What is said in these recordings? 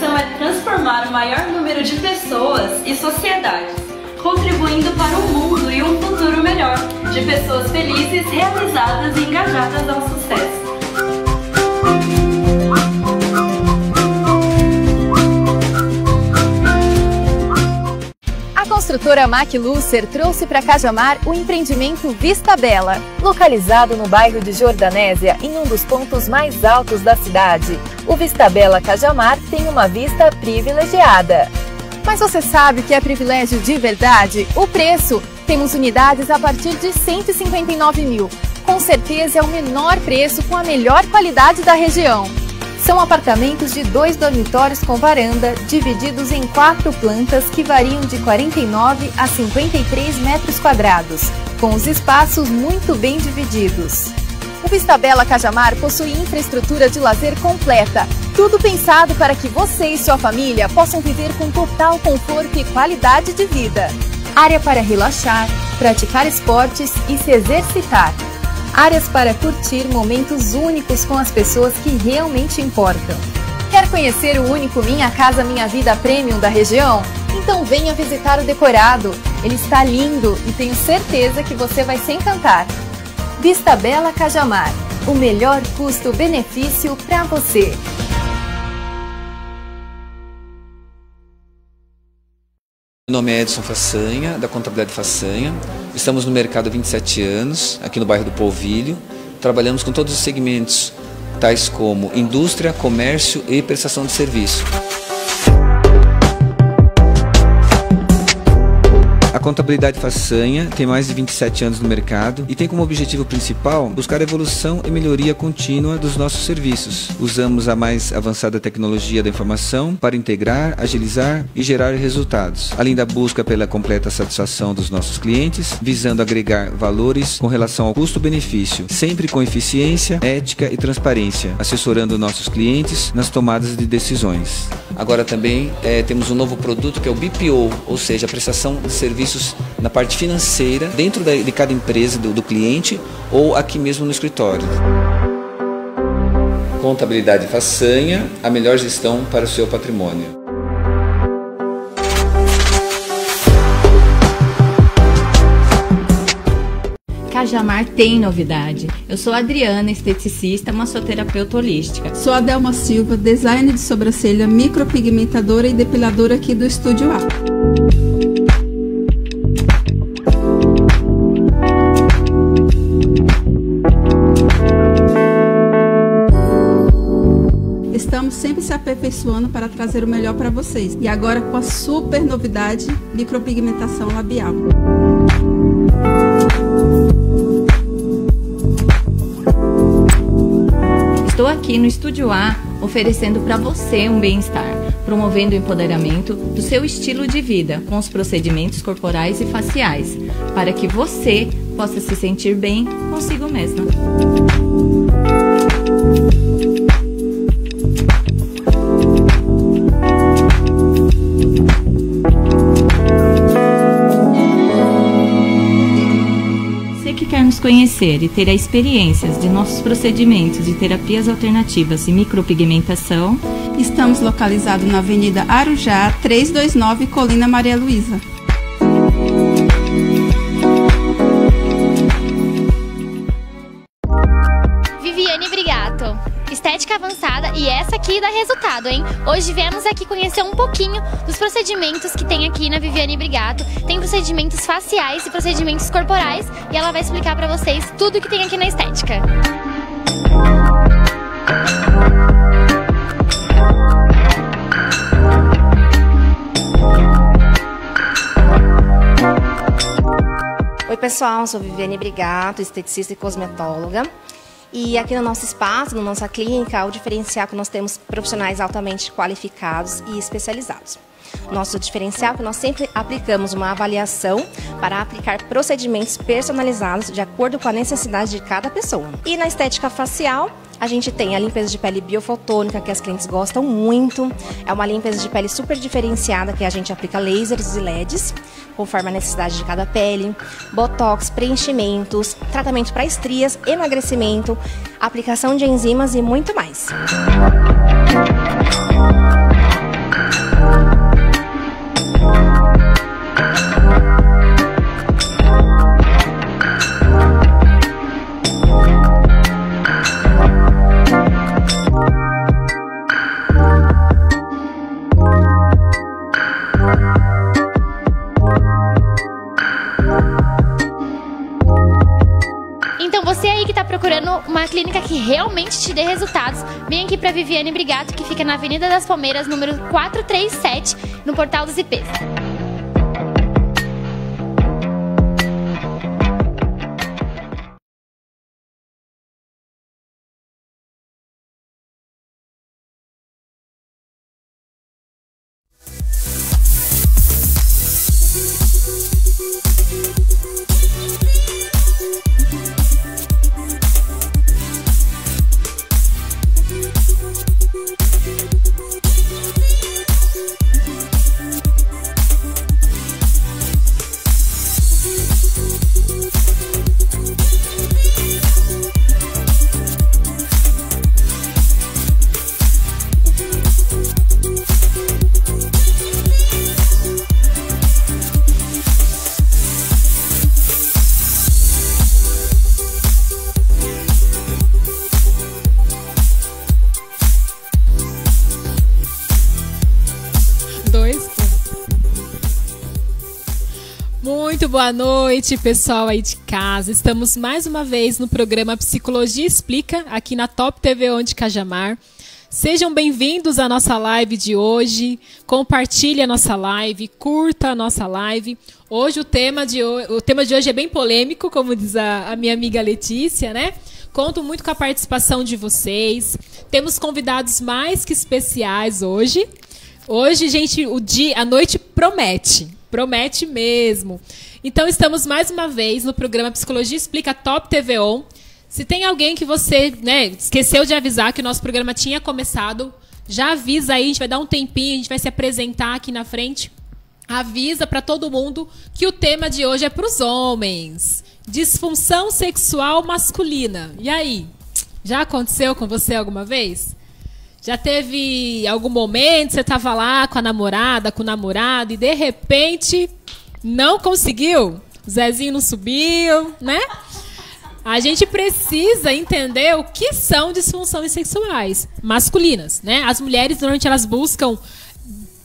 missão é transformar o maior número de pessoas e sociedades, contribuindo para um mundo e um futuro melhor, de pessoas felizes, realizadas e engajadas ao sucesso. A construtora Maclucer trouxe para Cajamar o empreendimento Vista Bela. Localizado no bairro de Jordanésia, em um dos pontos mais altos da cidade, o Vista Bela Cajamar tem uma vista privilegiada. Mas você sabe o que é privilégio de verdade? O preço! Temos unidades a partir de 159 mil. Com certeza é o menor preço com a melhor qualidade da região. São apartamentos de 2 dormitórios com varanda, divididos em 4 plantas que variam de 49 a 53 metros quadrados, com os espaços muito bem divididos. O Vista Bela Cajamar possui infraestrutura de lazer completa, tudo pensado para que você e sua família possam viver com total conforto e qualidade de vida. Área para relaxar, praticar esportes e se exercitar. Áreas para curtir momentos únicos com as pessoas que realmente importam. Quer conhecer o único Minha Casa Minha Vida Premium da região? Então venha visitar o decorado. Ele está lindo e tenho certeza que você vai se encantar. Vista Bela Cajamar, o melhor custo-benefício para você. Meu nome é Edson Façanha, da Contabilidade Façanha. Estamos no mercado há 27 anos, aqui no bairro do Polvilho. Trabalhamos com todos os segmentos, tais como indústria, comércio e prestação de serviço. A Contabilidade Façanha tem mais de 27 anos no mercado e tem como objetivo principal buscar a evolução e melhoria contínua dos nossos serviços. Usamos a mais avançada tecnologia da informação para integrar, agilizar e gerar resultados, além da busca pela completa satisfação dos nossos clientes, visando agregar valores com relação ao custo-benefício, sempre com eficiência, ética e transparência, assessorando nossos clientes nas tomadas de decisões. Agora também temos um novo produto que é o BPO, ou seja, a prestação de serviços na parte financeira, dentro de cada empresa do cliente ou aqui mesmo no escritório. Contabilidade Façanha, a melhor gestão para o seu patrimônio. Cajamar tem novidade. Eu sou a Adriana, esteticista, massoterapeuta holística. Sou a Delma Silva, designer de sobrancelha, micropigmentadora e depiladora aqui do Estúdio A. Estamos sempre se aperfeiçoando para trazer o melhor para vocês. E agora com a super novidade, micropigmentação labial. Estou aqui no Estúdio A oferecendo para você um bem-estar, promovendo o empoderamento do seu estilo de vida com os procedimentos corporais e faciais, para que você possa se sentir bem consigo mesma. Quer nos conhecer e ter a experiência de nossos procedimentos de terapias alternativas e micropigmentação, estamos localizados na Avenida Arujá, 329, Colina Maria Luísa. Viviane Brigato, estética avançada, e essa aqui dá resultado, hein? Hoje viemos aqui conhecer um pouquinho dos procedimentos que tem aqui na Viviane Brigato. Tem procedimentos faciais e procedimentos corporais e ela vai explicar pra vocês tudo que tem aqui na estética. Oi pessoal, sou Viviane Brigato, esteticista e cosmetóloga. E aqui no nosso espaço, na nossa clínica, o diferencial é que nós temos profissionais altamente qualificados e especializados. Nosso diferencial é que nós sempre aplicamos uma avaliação para aplicar procedimentos personalizados de acordo com a necessidade de cada pessoa. E na estética facial, a gente tem a limpeza de pele biofotônica, que as clientes gostam muito. É uma limpeza de pele super diferenciada, que a gente aplica lasers e LEDs, conforme a necessidade de cada pele. Botox, preenchimentos, tratamento para estrias, emagrecimento, aplicação de enzimas e muito mais. realmente te dê resultados, vem aqui para Viviane Brigato, que fica na Avenida das Palmeiras, número 437, no Portal dos IPs. Muito boa noite, pessoal aí de casa. Estamos mais uma vez no programa Psicologia Explica, aqui na Top TV de Cajamar. Sejam bem-vindos à nossa live de hoje. Compartilhe a nossa live, curta a nossa live. Hoje o tema de hoje é bem polêmico, como diz a minha amiga Letícia, né? Conto muito com a participação de vocês. Temos convidados mais que especiais hoje. Hoje, gente, a noite promete. Promete mesmo. Então, estamos mais uma vez no programa Psicologia Explica Top TV On. Se tem alguém que você, esqueceu de avisar que o nosso programa tinha começado, já avisa aí, a gente vai dar um tempinho, a gente vai se apresentar aqui na frente. Avisa para todo mundo que o tema de hoje é para os homens. Disfunção sexual masculina. E aí? Já aconteceu com você alguma vez? Já teve algum momento, você estava lá com a namorada, com o namorado, e de repente não conseguiu? O Zezinho não subiu, né? A gente precisa entender o que são disfunções sexuais masculinas, né? As mulheres, normalmente, elas buscam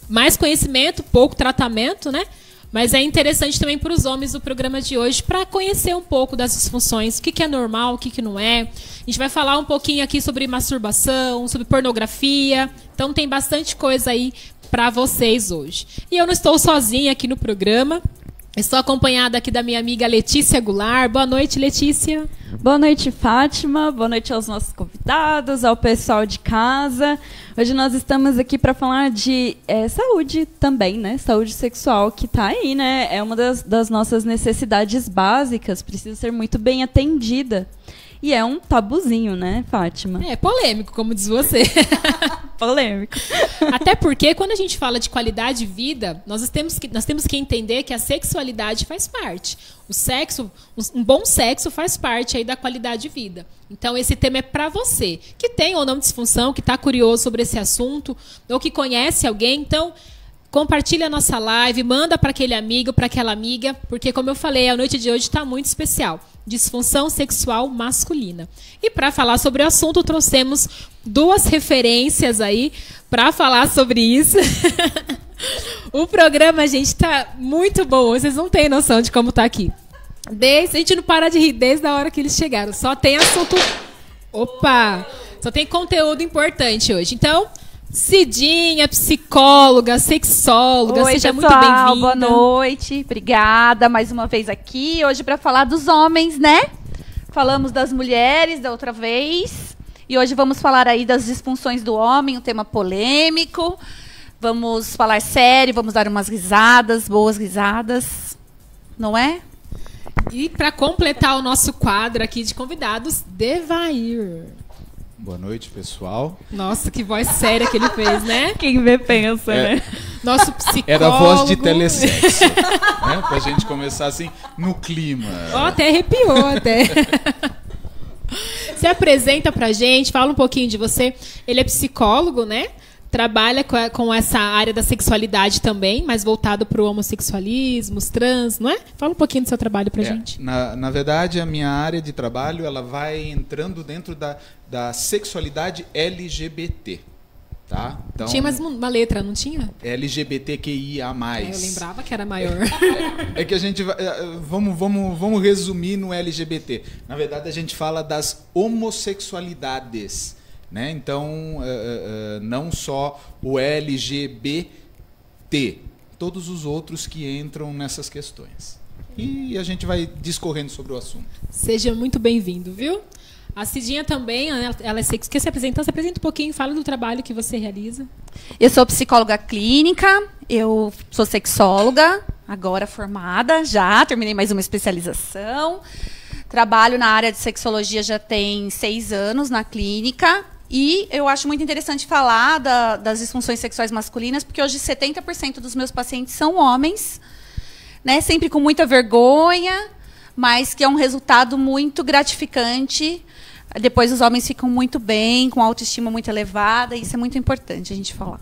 mais conhecimento, pouco tratamento, né? Mas é interessante também para os homens do programa de hoje para conhecer um pouco das disfunções, o que é normal, o que não é. A gente vai falar um pouquinho aqui sobre masturbação, sobre pornografia. Então tem bastante coisa aí para vocês hoje. E eu não estou sozinha aqui no programa. Estou acompanhada aqui da minha amiga Letícia Goulart. Boa noite, Letícia. Boa noite, Fátima. Boa noite aos nossos convidados, ao pessoal de casa. Hoje nós estamos aqui para falar de saúde também, né? Saúde sexual, que está aí, né? É uma das nossas necessidades básicas, precisa ser muito bem atendida. E é um tabuzinho, né, Fátima? É polêmico, como diz você. Polêmico. Até porque, quando a gente fala de qualidade de vida, nós temos que entender que a sexualidade faz parte. O sexo, um bom sexo faz parte aí da qualidade de vida. Então, esse tema é para você, que tem ou não disfunção, que está curioso sobre esse assunto, ou que conhece alguém. Então, compartilha a nossa live, manda para aquele amigo, para aquela amiga, porque, como eu falei, a noite de hoje está muito especial. Disfunção sexual masculina. E para falar sobre o assunto, trouxemos duas referências aí para falar sobre isso. O programa, gente, está muito bom. Vocês não têm noção de como está aqui. A gente não para de rir desde a hora que eles chegaram. Só tem assunto... Opa! Só tem conteúdo importante hoje. Então... Cidinha, psicóloga, sexóloga, Oi, seja pessoal, muito bem-vinda. Boa noite, obrigada mais uma vez aqui, hoje para falar dos homens, né? Falamos das mulheres da outra vez, e hoje vamos falar aí das disfunções do homem, um tema polêmico. Vamos falar sério, vamos dar umas risadas, boas risadas, não é? E para completar o nosso quadro aqui de convidados, Devair. Boa noite, pessoal. Nossa, que voz séria que ele fez, né? Quem vê pensa, né? Nosso psicólogo. Era a voz de telesexo, né? Pra gente começar assim, no clima. Ó, até arrepiou, até. Se apresenta pra gente, fala um pouquinho de você. Ele é psicólogo, né? Trabalha com essa área da sexualidade também, mas voltado para o homossexualismo, os trans, não é? Fala um pouquinho do seu trabalho pra gente. Na verdade, a minha área de trabalho ela vai entrando dentro da sexualidade LGBT. Tá? Então, tinha mais uma letra, não tinha? LGBTQIA+. Eu lembrava que era maior. É que a gente vai... Vamos resumir no LGBT. Na verdade, a gente fala das homossexualidades. Né? Então, não só o LGBT, todos os outros que entram nessas questões. E a gente vai discorrendo sobre o assunto. Seja muito bem-vindo, viu? A Cidinha também, ela quer se apresentar? Se apresenta um pouquinho, fala do trabalho que você realiza. Eu sou psicóloga clínica, eu sou sexóloga, agora formada já, terminei mais uma especialização. Trabalho na área de sexologia já tem 6 anos na clínica. E eu acho muito interessante falar das disfunções sexuais masculinas, porque hoje 70% dos meus pacientes são homens, né? Sempre com muita vergonha, mas que é um resultado muito gratificante. Depois os homens ficam muito bem, com autoestima muito elevada, e isso é muito importante a gente falar.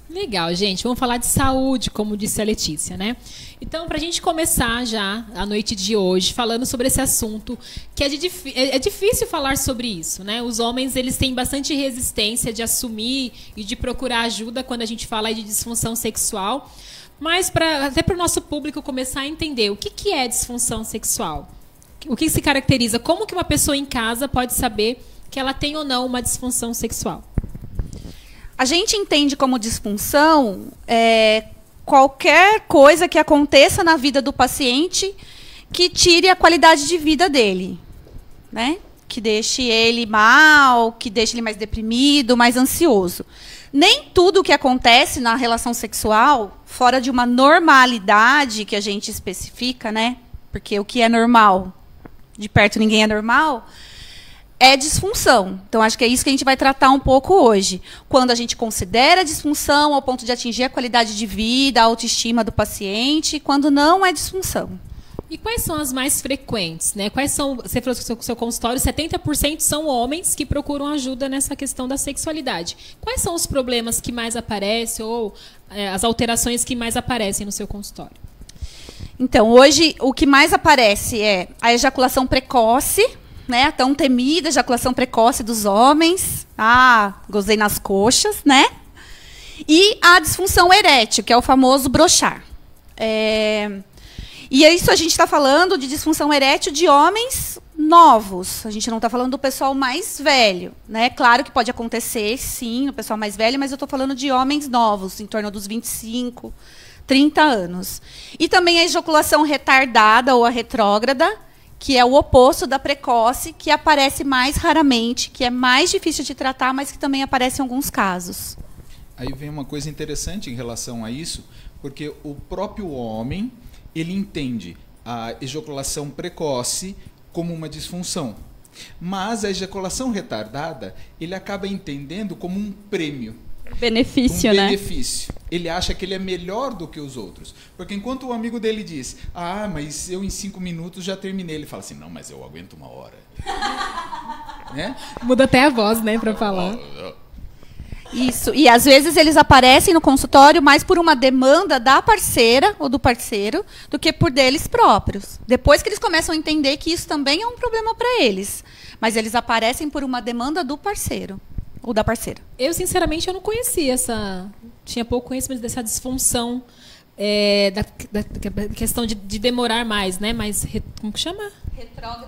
Legal, gente. Vamos falar de saúde, como disse a Letícia, né? Então, para a gente começar já a noite de hoje, falando sobre esse assunto, que é difícil falar sobre isso, né? Os homens, eles têm bastante resistência de assumir e de procurar ajuda quando a gente fala de disfunção sexual. Mas, até para o nosso público começar a entender o que é disfunção sexual, o que se caracteriza, como que uma pessoa em casa pode saber que ela tem ou não uma disfunção sexual? A gente entende como disfunção qualquer coisa que aconteça na vida do paciente que tire a qualidade de vida dele, né? Que deixe ele mal, que deixe ele mais deprimido, mais ansioso. Nem tudo que acontece na relação sexual, fora de uma normalidade que a gente especifica, né? Porque o que é normal, de perto ninguém é normal, é disfunção. Então, acho que é isso que a gente vai tratar um pouco hoje. Quando a gente considera disfunção ao ponto de atingir a qualidade de vida, a autoestima do paciente, quando não é disfunção. E quais são as mais frequentes, né? Quais são, você falou que o seu consultório, 70% são homens que procuram ajuda nessa questão da sexualidade. Quais são os problemas que mais aparecem ou as alterações que mais aparecem no seu consultório? Então, hoje, o que mais aparece é a ejaculação precoce, né? A tão temida ejaculação precoce dos homens. Ah, gozei nas coxas, né? E a disfunção erétil, que é o famoso brochar. E isso a gente está falando de disfunção erétil de homens novos. A gente não está falando do pessoal mais velho, né? Claro que pode acontecer, sim, no pessoal mais velho, mas eu estou falando de homens novos, em torno dos 25, 30 anos. E também a ejaculação retardada ou a retrógrada, que é o oposto da precoce, que aparece mais raramente, que é mais difícil de tratar, mas que também aparece em alguns casos. Aí vem uma coisa interessante em relação a isso, porque o próprio homem, ele entende a ejaculação precoce como uma disfunção. Mas a ejaculação retardada, ele acaba entendendo como um prêmio. Benefício, né? Benefício. Ele acha que ele é melhor do que os outros. Porque enquanto o amigo dele diz, mas eu em 5 minutos já terminei, ele fala assim, não, mas eu aguento 1 hora. Né? Muda até a voz, né, para falar. Isso. E às vezes eles aparecem no consultório mais por uma demanda da parceira ou do parceiro do que por deles próprios. Depois que eles começam a entender que isso também é um problema para eles. Mas eles aparecem por uma demanda do parceiro ou da parceira. Eu, sinceramente, eu não conhecia tinha pouco conhecimento dessa disfunção, da questão de demorar mais, né? Como que chama?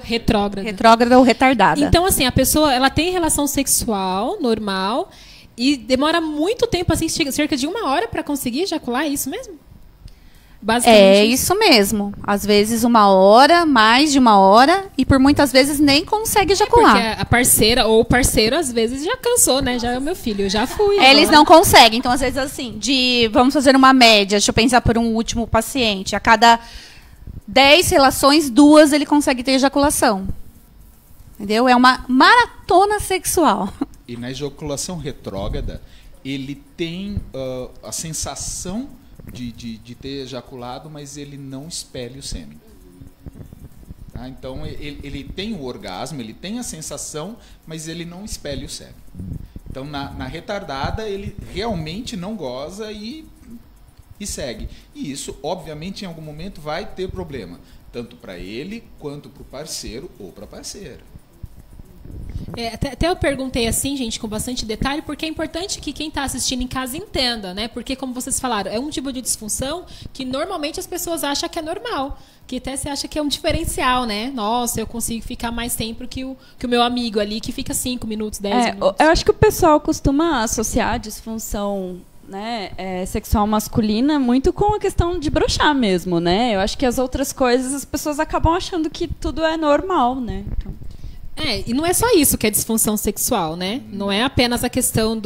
Retrógrada. Retrógrada ou retardada. Então, assim, a pessoa, ela tem relação sexual normal e demora muito tempo, assim, cerca de 1 hora para conseguir ejacular, é isso mesmo? É isso mesmo. Às vezes 1 hora, mais de 1 hora, e por muitas vezes nem consegue ejacular. Porque a parceira ou o parceiro, às vezes, já cansou, né? Já é o meu filho, eu já fui. Eles não conseguem. Então, às vezes, assim, vamos fazer uma média, deixa eu pensar por um último paciente. A cada 10 relações, 2 ele consegue ter ejaculação. Entendeu? É uma maratona sexual. E na ejaculação retrógrada, ele tem a sensação de ter ejaculado, mas ele não expele o sêmen. Tá? Então, ele tem o orgasmo, ele tem a sensação, mas ele não expele o sêmen. Então, na retardada, ele realmente não goza e segue. E isso, obviamente, em algum momento vai ter problema, tanto para ele, quanto para o parceiro ou para a parceira. Até eu perguntei assim, gente, com bastante detalhe, porque é importante que quem está assistindo em casa entenda, né? Porque, como vocês falaram, é um tipo de disfunção que normalmente as pessoas acham que é normal. Que até você acha que é um diferencial, né? Nossa, eu consigo ficar mais tempo que o meu amigo ali, que fica 5 minutos, 10 minutos. Eu acho que o pessoal costuma associar a disfunção, né, sexual masculina muito com a questão de broxar mesmo, né? Eu acho que as outras coisas as pessoas acabam achando que tudo é normal, né? Então... e não é só isso que é disfunção sexual, né? Não é apenas a questão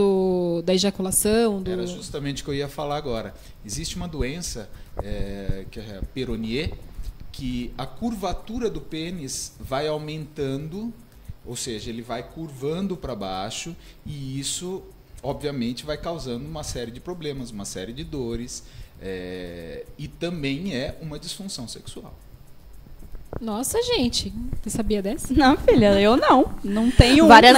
da ejaculação. Era justamente o que eu ia falar agora. Existe uma doença, que é a Peyronie, que a curvatura do pênis vai aumentando, ou seja, ele vai curvando para baixo, e isso, obviamente, vai causando uma série de problemas, uma série de dores, e também é uma disfunção sexual. Nossa, gente, você sabia dessa? Não, filha, eu não tenho várias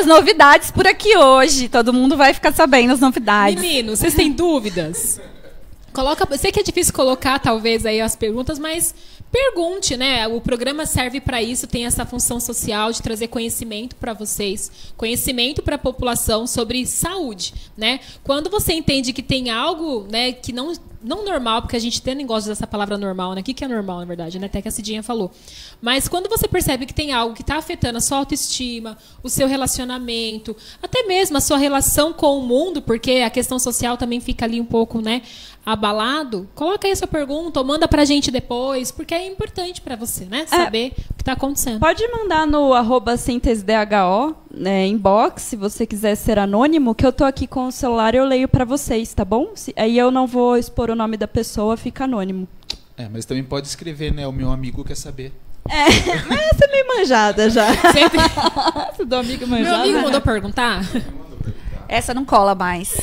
novidades por aqui hoje, todo mundo vai ficar sabendo as novidades. Meninos, vocês têm dúvidas? Sei que é difícil colocar, talvez, aí as perguntas, mas pergunte, né? O programa serve para isso, tem essa função social de trazer conhecimento para vocês, conhecimento para a população sobre saúde, né? Quando você entende que tem algo, né, que não normal, porque a gente até nem gosta dessa palavra normal, né? O que é normal, na verdade, né? Até que a Cidinha falou. Mas quando você percebe que tem algo que está afetando a sua autoestima, o seu relacionamento, até mesmo a sua relação com o mundo, porque a questão social também fica ali um pouco, né, abalado, coloca aí a sua pergunta ou manda pra gente depois, porque é importante pra você, né? Saber o que tá acontecendo. Pode mandar no @síntese_dho, né, inbox, se você quiser ser anônimo, que eu tô aqui com o celular e eu leio pra vocês, tá bom? Aí eu não vou expor o nome da pessoa, fica anônimo. Mas também pode escrever, né? O meu amigo quer saber. Mas essa é meio manjada já. Você do amigo manjada. Meu amigo mandou perguntar? Essa não cola mais.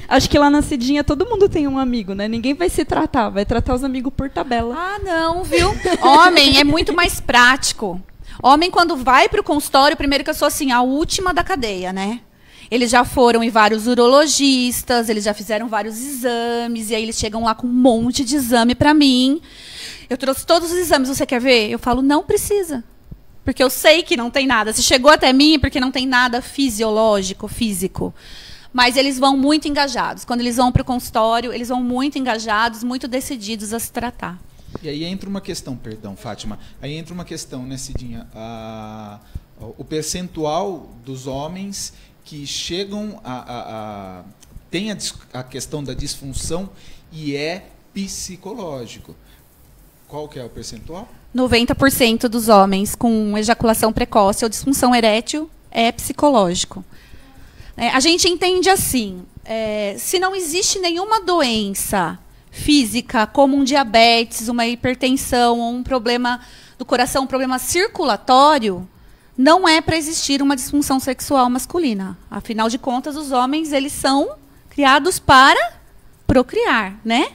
Acho que lá na Cidinha todo mundo tem um amigo, né? Ninguém vai se tratar, vai tratar os amigos por tabela. Ah, não, viu? Homem é muito mais prático. Homem, quando vai pro consultório, primeiro que eu sou assim, a última da cadeia, né? Eles já foram em vários urologistas, eles já fizeram vários exames, e aí eles chegam lá com um monte de exame pra mim. Eu trouxe todos os exames, você quer ver? Eu falo, não precisa. Porque eu sei que não tem nada. Se chegou até mim, é porque não tem nada fisiológico, físico. Mas eles vão muito engajados. Quando eles vão para o consultório, eles vão muito engajados, muito decididos a se tratar. E aí entra uma questão, perdão, Fátima. Aí entra uma questão, né, Cidinha? O percentual dos homens que chegam tem a questão da disfunção e é psicológico. Qual que é o percentual? 90% dos homens com ejaculação precoce ou disfunção erétil é psicológico. A gente entende assim, se não existe nenhuma doença física, como um diabetes, uma hipertensão, ou um problema do coração, um problema circulatório, não é para existir uma disfunção sexual masculina. Afinal de contas, os homens eles são criados para procriar, né?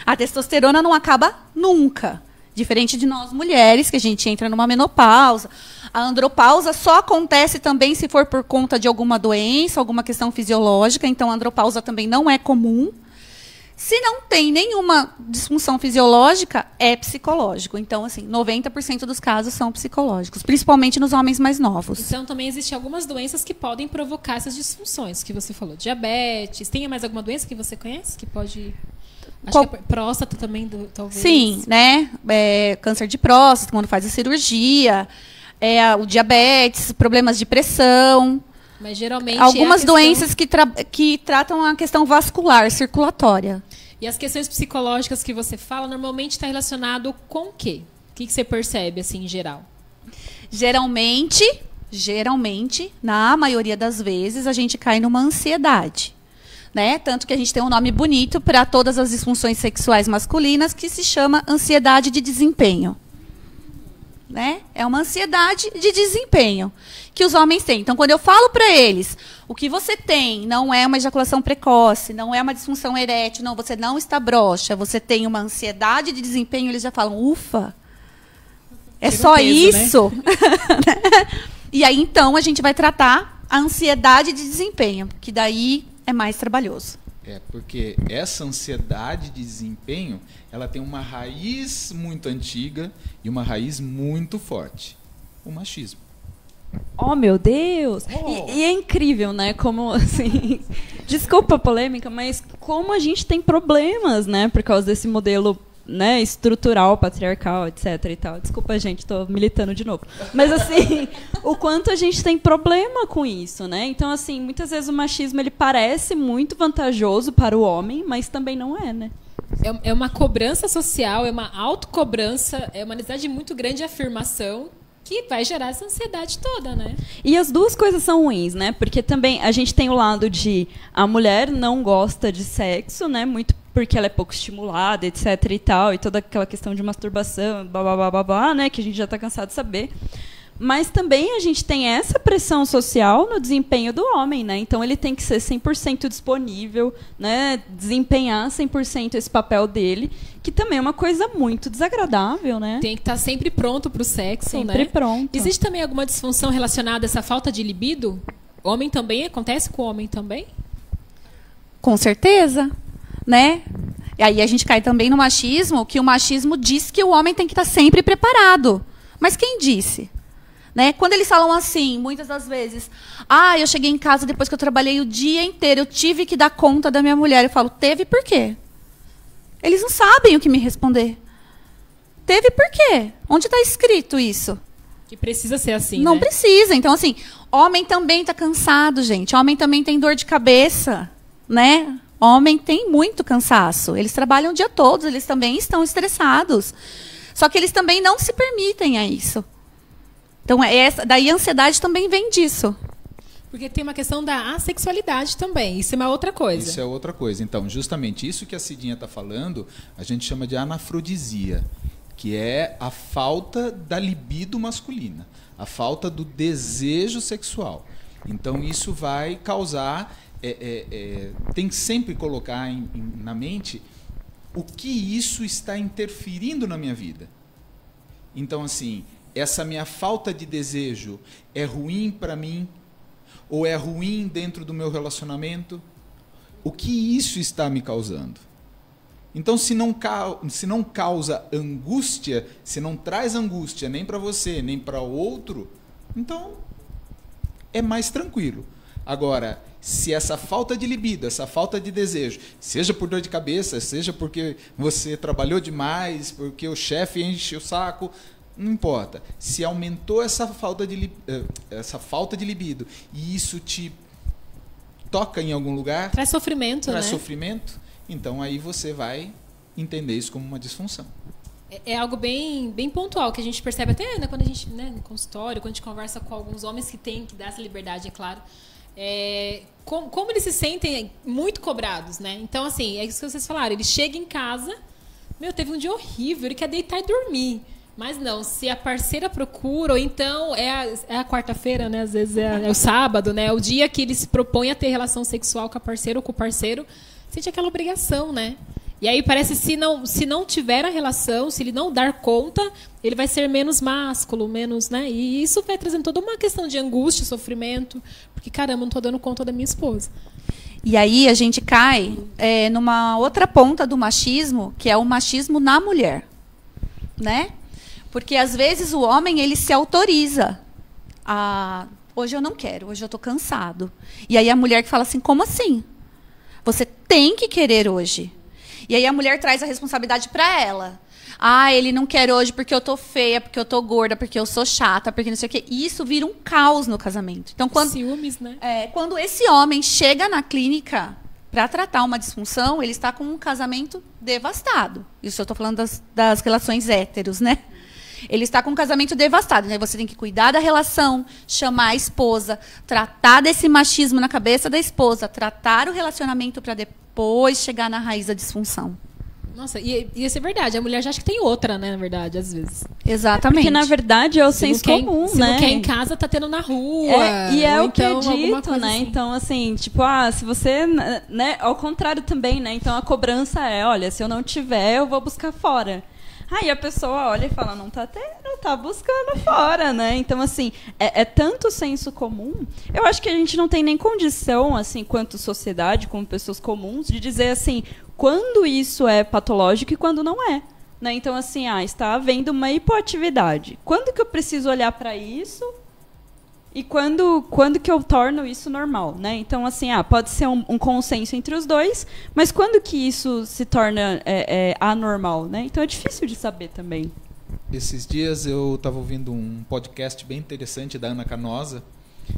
A testosterona não acaba nunca. Diferente de nós mulheres, que a gente entra numa menopausa. A andropausa só acontece também se for por conta de alguma doença, alguma questão fisiológica. Então, a andropausa também não é comum. Se não tem nenhuma disfunção fisiológica, é psicológico. Então, assim, 90% dos casos são psicológicos, principalmente nos homens mais novos. Então, também existem algumas doenças que podem provocar essas disfunções que você falou. Diabetes. Tem mais alguma doença que você conhece que pode... Acho que é próstata também, talvez. Sim, né? Câncer de próstata, quando faz a cirurgia. O diabetes, problemas de pressão. Mas geralmente algumas doenças que tratam a questão vascular, circulatória. E as questões psicológicas que você fala, normalmente está relacionado com o quê? O que você percebe, assim, em geral? Geralmente, na maioria das vezes, a gente cai numa ansiedade. Né? Tanto que a gente tem um nome bonito para todas as disfunções sexuais masculinas, que se chama ansiedade de desempenho. Né? É uma ansiedade de desempenho que os homens têm. Então, quando eu falo para eles, o que você tem não é uma ejaculação precoce, não é uma disfunção erétil, não, você não está broxa, você tem uma ansiedade de desempenho, eles já falam, ufa, é só peso, isso? Né? E aí, então, a gente vai tratar a ansiedade de desempenho, que daí é mais trabalhoso. Porque essa ansiedade de desempenho, ela tem uma raiz muito antiga e uma raiz muito forte. O machismo. Oh, meu Deus! E é incrível, né? Como, assim... Desculpa a polêmica, mas como a gente tem problemas, né? Por causa desse modelo, né, estrutural, patriarcal, etc. e tal. Desculpa, gente, estou militando de novo. Mas, assim, o quanto a gente tem problema com isso, né? Então, assim, muitas vezes o machismo, ele parece muito vantajoso para o homem, mas também não é, né? É uma cobrança social, é uma autocobrança, é uma necessidade muito grande de afirmação que vai gerar essa ansiedade toda, né? E as duas coisas são ruins, né? Porque também a gente tem o lado de a mulher não gosta de sexo, né? Muito porque ela é pouco estimulada, etc e tal, e toda aquela questão de masturbação, blá, né? Que a gente já está cansado de saber. Mas também a gente tem essa pressão social no desempenho do homem, né? Então ele tem que ser 100% disponível, né? Desempenhar 100% esse papel dele, que também é uma coisa muito desagradável, né? Tem que estar sempre pronto para o sexo, sempre pronto. Existe também alguma disfunção relacionada a essa falta de libido? Homem também? Acontece com o homem também? Com certeza, né? E aí a gente cai também no machismo, que o machismo diz que o homem tem que estar sempre preparado. Mas quem disse? Né? Quando eles falam assim, muitas das vezes, eu cheguei em casa depois que eu trabalhei o dia inteiro, eu tive que dar conta da minha mulher. Eu falo, teve por quê? Eles não sabem o que me responder. Teve por quê? Onde está escrito isso? Que precisa ser assim, Não né? precisa. Então, assim, homem também está cansado, gente. Homem também tem dor de cabeça, né? Homem tem muito cansaço. Eles trabalham o dia todo, eles também estão estressados. Só que eles também não se permitem a isso. Então, daí a ansiedade também vem disso. Porque tem uma questão da assexualidade também. Isso é uma outra coisa. Isso é outra coisa. Então, justamente isso que a Cidinha está falando, a gente chama de anafrodisia, que é a falta da libido masculina, a falta do desejo sexual. Então, isso vai causar... tem que sempre colocar na mente o que isso está interferindo na minha vida. Então, assim... essa minha falta de desejo é ruim para mim? Ou é ruim dentro do meu relacionamento? O que isso está me causando? Então, se não causa angústia, se não traz angústia nem para você, nem para o outro, então é mais tranquilo. Agora, se essa falta de libido, essa falta de desejo, seja por dor de cabeça, seja porque você trabalhou demais, porque o chefe enche o saco... não importa. Se aumentou essa falta de libido e isso te toca em algum lugar... traz sofrimento, traz né? sofrimento, então aí você vai entender isso como uma disfunção. É algo bem, bem pontual, que a gente percebe até, né, quando a gente, né, no consultório, quando a gente conversa com alguns homens que têm que dar essa liberdade, é claro. Como eles se sentem muito cobrados, né? Então, assim, é isso que vocês falaram. Ele chega em casa, teve um dia horrível, ele quer deitar e dormir. Mas não, se a parceira procura, ou então é a quarta-feira, né? Às vezes é o sábado, né? O dia que ele se propõe a ter relação sexual com a parceira ou com o parceiro, sente aquela obrigação, né? E aí parece se não tiver a relação, se ele não dar conta, ele vai ser menos másculo, menos, né? E isso vai trazendo toda uma questão de angústia, sofrimento, porque caramba, não estou dando conta da minha esposa. E aí a gente cai numa outra ponta do machismo, que é o machismo na mulher, né? Porque, às vezes, o homem ele se autoriza a... hoje eu não quero, hoje eu estou cansado. E aí a mulher que fala assim, como assim? Você tem que querer hoje. E aí a mulher traz a responsabilidade para ela. Ele não quer hoje porque eu estou feia, porque eu estou gorda, porque eu sou chata, porque não sei o quê. E isso vira um caos no casamento. Então, ciúmes, né? Quando esse homem chega na clínica para tratar uma disfunção, ele está com um casamento devastado. Isso eu estou falando das relações héteros, né? Ele está com um casamento devastado, né? Você tem que cuidar da relação, chamar a esposa, tratar desse machismo na cabeça da esposa, tratar o relacionamento para depois chegar na raiz da disfunção. Nossa, e isso é verdade. A mulher já acha que tem outra, né? Na verdade, às vezes. Exatamente. Porque, na verdade, é o senso comum, né? Se não quer em casa, tá tendo na rua. E é o que é então, dito, né? Assim. Então, assim, tipo, se você... né? Ao contrário também, né? Então, a cobrança é, olha, se eu não tiver, eu vou buscar fora. Aí a pessoa olha e fala, não tá buscando fora, né? Então, assim, é tanto senso comum. Eu acho que a gente não tem nem condição, assim, quanto sociedade, como pessoas comuns, de dizer, assim, quando isso é patológico e quando não é. Né? Então, assim, está havendo uma hipoatividade. Quando que eu preciso olhar para isso E quando que eu torno isso normal, né? Então, assim, pode ser um consenso entre os dois, mas quando que isso se torna anormal, né? Então é difícil de saber também. Esses dias eu estava ouvindo um podcast bem interessante da Ana Canosa.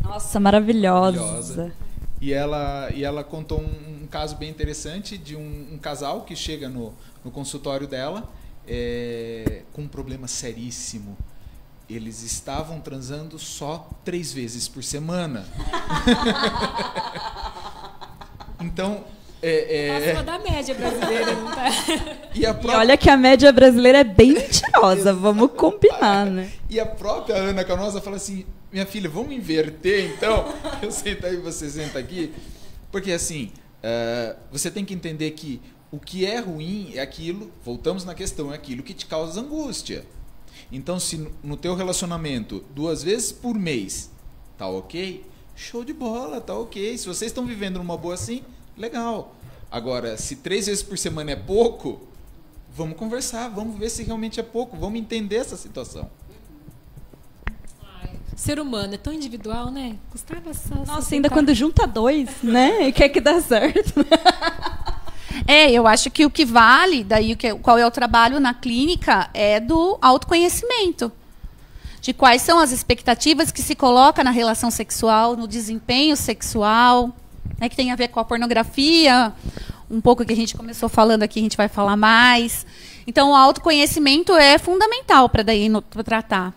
Nossa, maravilhosa. E ela contou um caso bem interessante de um casal que chega no consultório dela com um problema seríssimo. Eles estavam transando só 3 vezes por semana. Então... Acima da média brasileira, não tá? E olha que a média brasileira é bem mentirosa, vamos combinar, né? E a própria Ana Canosa fala assim, minha filha, vamos inverter então? Eu sento aí, você senta aqui. Porque assim, você tem que entender que o que é ruim é aquilo, voltamos na questão, é aquilo que te causa angústia. Então, se no teu relacionamento 2 vezes por mês tá ok, show de bola, tá ok. Se vocês estão vivendo numa boa assim, legal. Agora, se 3 vezes por semana é pouco, vamos conversar, vamos ver se realmente é pouco, vamos entender essa situação. Ser humano é tão individual, né? Gustavo só. Nossa, ainda quando junta 2, né? E quer que dá certo. Eu acho que o que vale, daí qual é o trabalho na clínica, é do autoconhecimento. De quais são as expectativas que se coloca na relação sexual, no desempenho sexual, né, que tem a ver com a pornografia, um pouco que a gente começou falando aqui, a gente vai falar mais. Então, o autoconhecimento é fundamental para daí tratar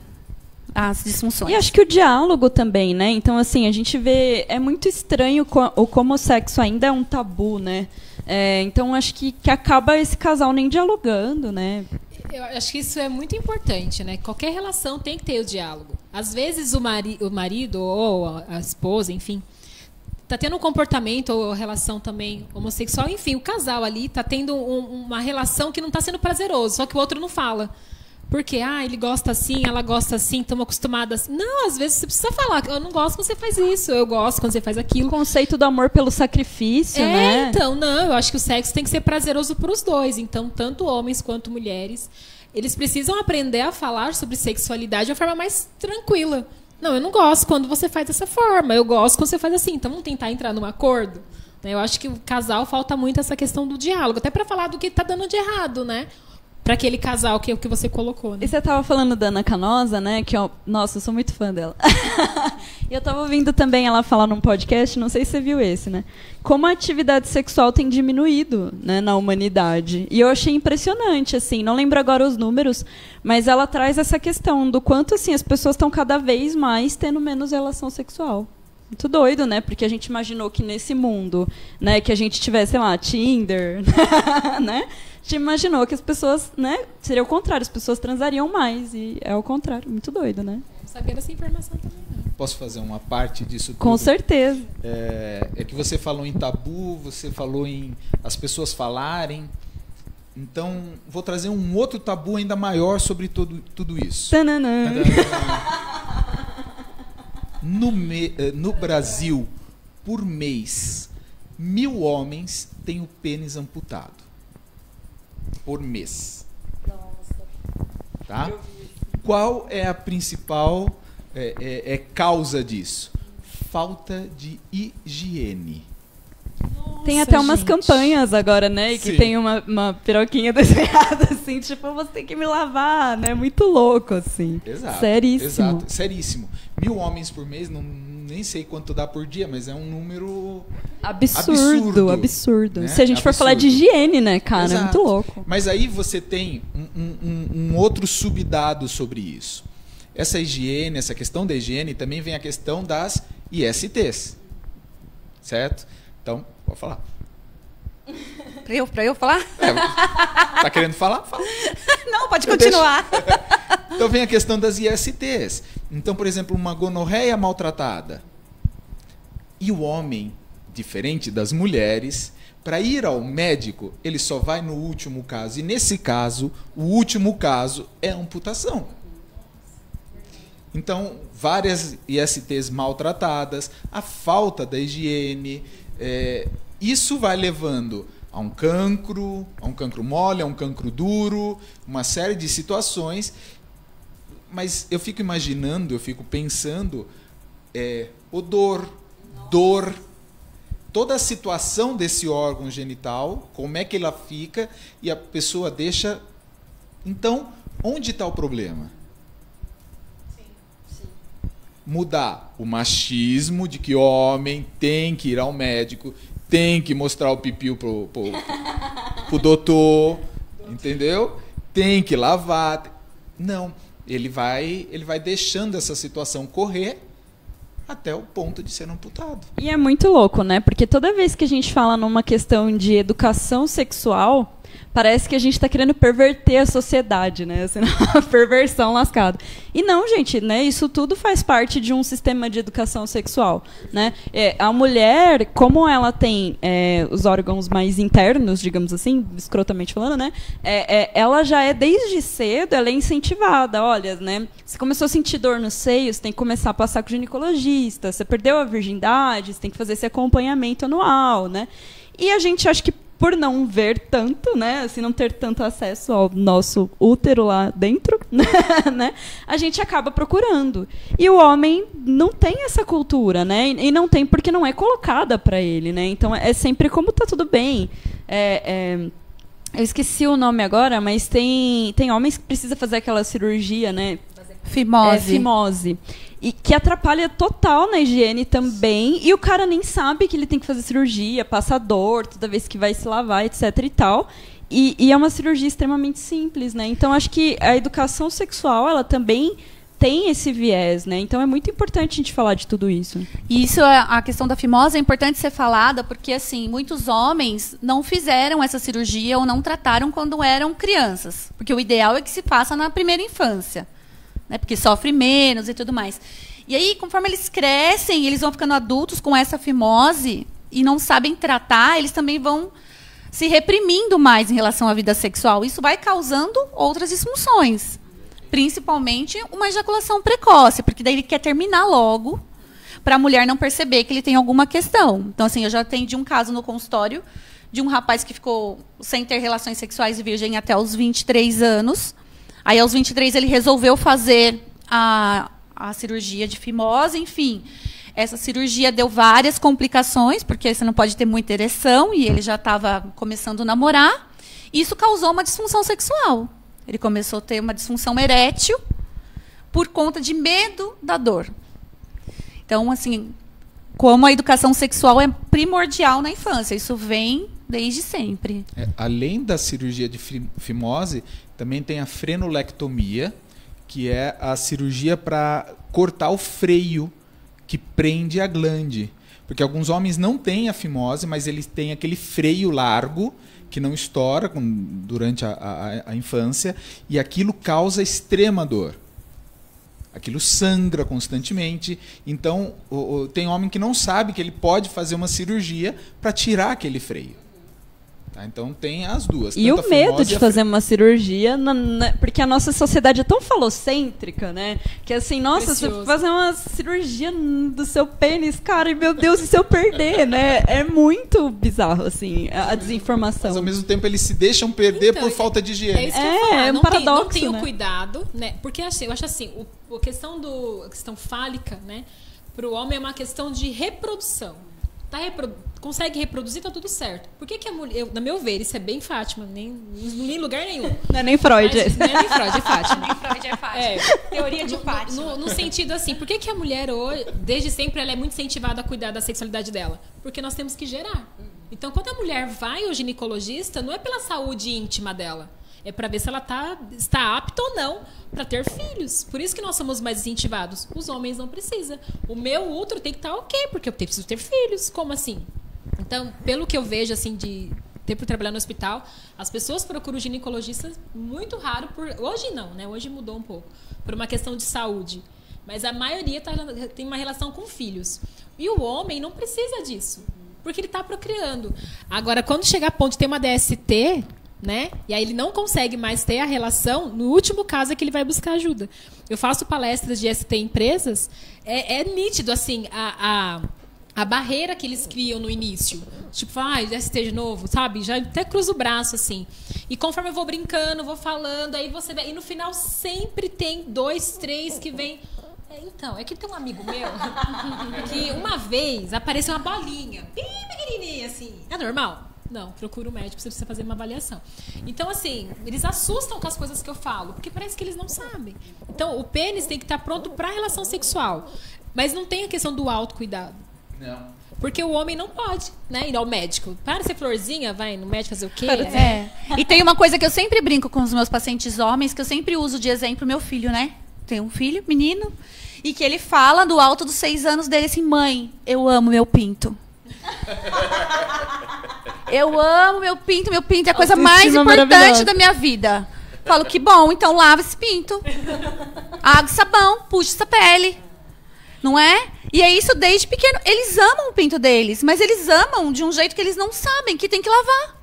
as disfunções. E acho que o diálogo também, né? Então, assim, a gente vê... É muito estranho como o sexo ainda é um tabu, né? Então, acho que acaba esse casal nem dialogando, né? Eu acho que isso é muito importante, né? Qualquer relação tem que ter o diálogo. Às vezes, o marido ou a esposa, enfim, tá tendo um comportamento ou relação também homossexual. Enfim, o casal ali tá tendo uma relação que não está sendo prazeroso, só que o outro não fala. Porque, ele gosta assim, ela gosta assim, estamos acostumadas assim. Não, às vezes você precisa falar, eu não gosto quando você faz isso, eu gosto quando você faz aquilo. O conceito do amor pelo sacrifício, né? Então, não, eu acho que o sexo tem que ser prazeroso para os dois. Então, tanto homens quanto mulheres, eles precisam aprender a falar sobre sexualidade de uma forma mais tranquila. Não, eu não gosto quando você faz dessa forma, eu gosto quando você faz assim. Então, vamos tentar entrar num acordo? Eu acho que o casal falta muito essa questão do diálogo, até para falar do que está dando de errado, né? Para aquele casal que você colocou, né? E você estava falando da Ana Canosa, né? Que nossa, eu sou muito fã dela. E eu estava ouvindo também ela falar num podcast, não sei se você viu esse, né? Como a atividade sexual tem diminuído, né, na humanidade. E eu achei impressionante, assim, não lembro agora os números, mas ela traz essa questão do quanto assim, as pessoas estão cada vez mais tendo menos relação sexual. Muito doido, né? Porque a gente imaginou que nesse mundo, né, que a gente tivesse, sei lá, Tinder, né? A gente imaginou que as pessoas, né, seria o contrário, as pessoas transariam mais, e é o contrário, muito doido, né? Não sabia dessa informação também, não. Posso fazer uma parte disso tudo? Com certeza. É que você falou em tabu, você falou em as pessoas falarem, então vou trazer um outro tabu ainda maior sobre tudo isso. Tananã. No Brasil, por mês, 1.000 homens têm o pênis amputado. Por mês. Nossa. Tá? Qual é a principal causa disso? Falta de higiene. Nossa, tem até umas campanhas agora, né? Que tem uma piroquinha desenhada, assim, tipo, você tem que me lavar, né? Muito louco, assim. Exato. Seríssimo. Exato, seríssimo. 1.000 homens por mês, nem sei quanto dá por dia, mas é um número absurdo. Né? Se a gente for falar de higiene, né, cara? Exato. É muito louco. Mas aí você tem um outro subdado sobre isso. Essa higiene, essa questão da higiene, também vem a questão das ISTs. Certo? Então, pode falar. Pra eu falar? Tá querendo falar? Fala. Não, pode continuar. Então vem a questão das ISTs. Então, por exemplo, uma gonorreia maltratada. E o homem, diferente das mulheres, para ir ao médico, ele só vai no último caso. E nesse caso, o último caso é amputação. Então, várias ISTs maltratadas, a falta da higiene, isso vai levando a um cancro mole, a um cancro duro, uma série de situações. Mas eu fico imaginando, eu fico pensando odor, dor, toda a situação desse órgão genital, como é que ela fica, e a pessoa deixa... Então, onde está o problema? Mudar o machismo de que homem tem que ir ao médico, tem que mostrar o pipi pro doutor, entendeu? Tem que lavar. Não, ele vai deixando essa situação correr até o ponto de ser amputado. E é muito louco, né? Porque toda vez que a gente fala numa questão de educação sexual, parece que a gente está querendo perverter a sociedade, né? Assim, uma perversão lascada. E não, gente, né? Isso tudo faz parte de um sistema de educação sexual, né? A mulher, como ela tem os órgãos mais internos, digamos assim, escrotamente falando, né? Ela já desde cedo, ela é incentivada. Olha, né? Você começou a sentir dor nos seios, tem que começar a passar com o ginecologista. Você perdeu a virgindade, você tem que fazer esse acompanhamento anual, né? E a gente acha que por não ver tanto, né, assim, não ter tanto acesso ao nosso útero lá dentro, né, a gente acaba procurando. E o homem não tem essa cultura, né, e não tem porque não é colocada para ele, né. Então é sempre como tá tudo bem. Eu esqueci o nome agora, mas tem homens que precisam fazer aquela cirurgia, né? Fimose. E que atrapalha total na higiene também. E o cara nem sabe que ele tem que fazer cirurgia, passa dor toda vez que vai se lavar, etc. e tal. E é uma cirurgia extremamente simples, né? Então, acho que a educação sexual, ela também tem esse viés, né? Então, é muito importante a gente falar de tudo isso. E isso, a questão da fimose é importante ser falada, porque, assim, muitos homens não fizeram essa cirurgia ou não trataram quando eram crianças. Porque o ideal é que se faça na primeira infância, né? Porque sofre menos e tudo mais. E aí, conforme eles crescem, eles vão ficando adultos com essa fimose e não sabem tratar, eles também vão se reprimindo mais em relação à vida sexual. Isso vai causando outras disfunções, principalmente uma ejaculação precoce, porque daí ele quer terminar logo para a mulher não perceber que ele tem alguma questão. Então, assim, eu já atendi um caso no consultório de um rapaz que ficou sem ter relações sexuais e virgem até os 23 anos. Aí, aos 23, ele resolveu fazer a cirurgia de fimose, enfim. Essa cirurgia deu várias complicações, porque você não pode ter muita ereção, e ele já estava começando a namorar. Isso causou uma disfunção sexual. Ele começou a ter uma disfunção erétil por conta de medo da dor. Então, assim, como a educação sexual é primordial na infância, isso vem desde sempre. Além da cirurgia de fimose, também tem a frenolectomia, que é a cirurgia para cortar o freio que prende a glande. Porque alguns homens não têm a fimose, mas eles têm aquele freio largo que não estoura durante a infância, e aquilo causa extrema dor. Aquilo sangra constantemente. Então, tem homem que não sabe que ele pode fazer uma cirurgia para tirar aquele freio. Tá? Então, tem as duas. E o medo de fazer uma cirurgia, porque a nossa sociedade é tão falocêntrica, né? Que assim, nossa, precioso. Você fazer uma cirurgia do seu pênis, cara, e meu Deus, e se eu perder, né? É muito bizarro, assim, a desinformação. Mas, ao mesmo tempo, eles se deixam perder por falta de higiene. É isso que eu ia falar. Um paradoxo, não tem né? o cuidado, né? Porque assim, eu acho assim, a questão fálica, né? Para o homem é uma questão de reprodução. Consegue reproduzir, tá tudo certo. Por que a mulher... Na meu ver, isso é bem Fátima, nem em lugar nenhum. Não é nem Freud. Não é nem Freud, é Fátima. Nem Freud é Fátima. Teoria de Fátima. No sentido assim, por que a mulher hoje, desde sempre, ela é muito incentivada a cuidar da sexualidade dela? Porque nós temos que gerar. Então, quando a mulher vai ao ginecologista, não é pela saúde íntima dela. É para ver se ela está apta ou não para ter filhos. Por isso que nós somos mais incentivados. Os homens não precisam. O meu útero tem que estar ok, porque eu preciso ter filhos. Como assim? Então, pelo que eu vejo, assim, de tempo trabalhando no hospital, as pessoas procuram ginecologistas muito raro. Hoje não, né? Hoje mudou um pouco. Por uma questão de saúde. Mas a maioria tem uma relação com filhos. E o homem não precisa disso. Porque ele está procriando. Agora, quando chegar a ponto de ter uma DST... né? E aí ele não consegue mais ter a relação, no último caso é que ele vai buscar ajuda. Eu faço palestras de ST em empresas, é nítido assim, a barreira que eles criam no início. Tipo, ST de novo, sabe? Já até cruza o braço, assim. E conforme eu vou brincando, vou falando, aí você vê, e no final sempre tem 2, 3 que vem... Então, é que tem um amigo meu que uma vez apareceu uma bolinha, bem pequenininha, assim. É normal? Não, procura um médico, você precisa fazer uma avaliação. Então, assim, eles assustam com as coisas que eu falo, porque parece que eles não sabem. Então, o pênis tem que estar pronto para a relação sexual. Mas não tem a questão do autocuidado. Não. Porque o homem não pode, né, ir ao médico. Para de ser florzinha, vai no médico fazer o quê? E tem uma coisa que eu sempre brinco com os meus pacientes homens, que eu sempre uso de exemplo, meu filho, né? Tem um filho, menino, e que ele fala do alto dos 6 anos dele assim, mãe, eu amo meu pinto. Eu amo meu pinto é a coisa mais importante da minha vida. Falo, que bom, então lava esse pinto. Água e sabão, puxa essa pele. Não é? E é isso desde pequeno. Eles amam o pinto deles, mas eles amam de um jeito que eles não sabem, que tem que lavar.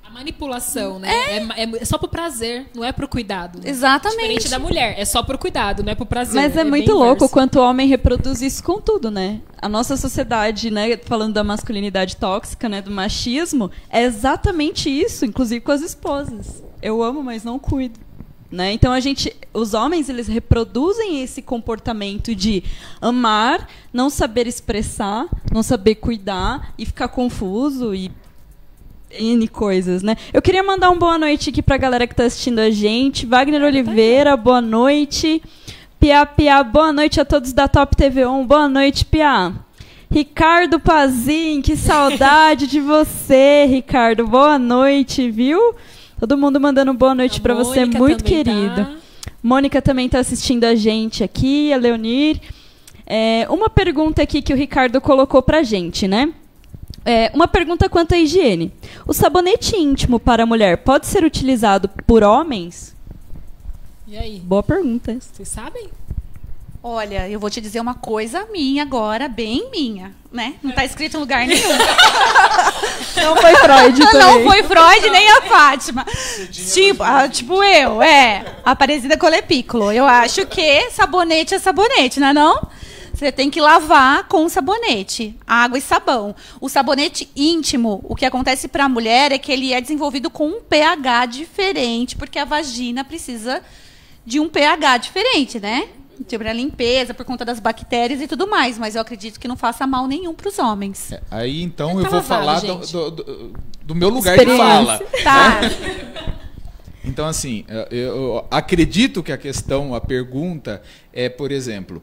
A manipulação, né? É só pro prazer, não é pro cuidado. Né? Exatamente. Diferente da mulher, é só pro cuidado, não é pro prazer. Mas é muito louco quanto o homem reproduz isso com tudo, né? A nossa sociedade, né, falando da masculinidade tóxica, né, do machismo, é exatamente isso, inclusive com as esposas. Eu amo, mas não cuido. Né? Então os homens, eles reproduzem esse comportamento de amar, não saber expressar, não saber cuidar e ficar confuso e N coisas, né? Eu queria mandar uma boa noite aqui pra galera que tá assistindo a gente. Wagner Oliveira, boa noite. Pia, boa noite a todos da Top TV 1. Boa noite, Pia. Ricardo Pazin, que saudade de você, Ricardo. Boa noite, viu? Todo mundo mandando boa noite pra você, muito querido. Tá. Mônica também tá assistindo a gente aqui, a Leonir. Uma pergunta aqui que o Ricardo colocou pra gente, né? Uma pergunta quanto à higiene. O sabonete íntimo para a mulher pode ser utilizado por homens? E aí? Boa pergunta. Vocês sabem? Olha, eu vou te dizer uma coisa minha agora, bem minha, né? Não está escrito em lugar nenhum. Não foi Freud também. Não foi Freud nem a Fátima. Tipo eu, Aparecida Colepículo. Eu acho que sabonete é sabonete, não é não? Você tem que lavar com sabonete, água e sabão. O sabonete íntimo, o que acontece para a mulher é que ele é desenvolvido com um pH diferente, porque a vagina precisa de um pH diferente, né? Para a limpeza, por conta das bactérias e tudo mais. Mas eu acredito que não faça mal nenhum para os homens. Aí, então, eu vou falar do meu lugar de fala. Tá. Né? Então, assim, eu acredito que a pergunta é, por exemplo...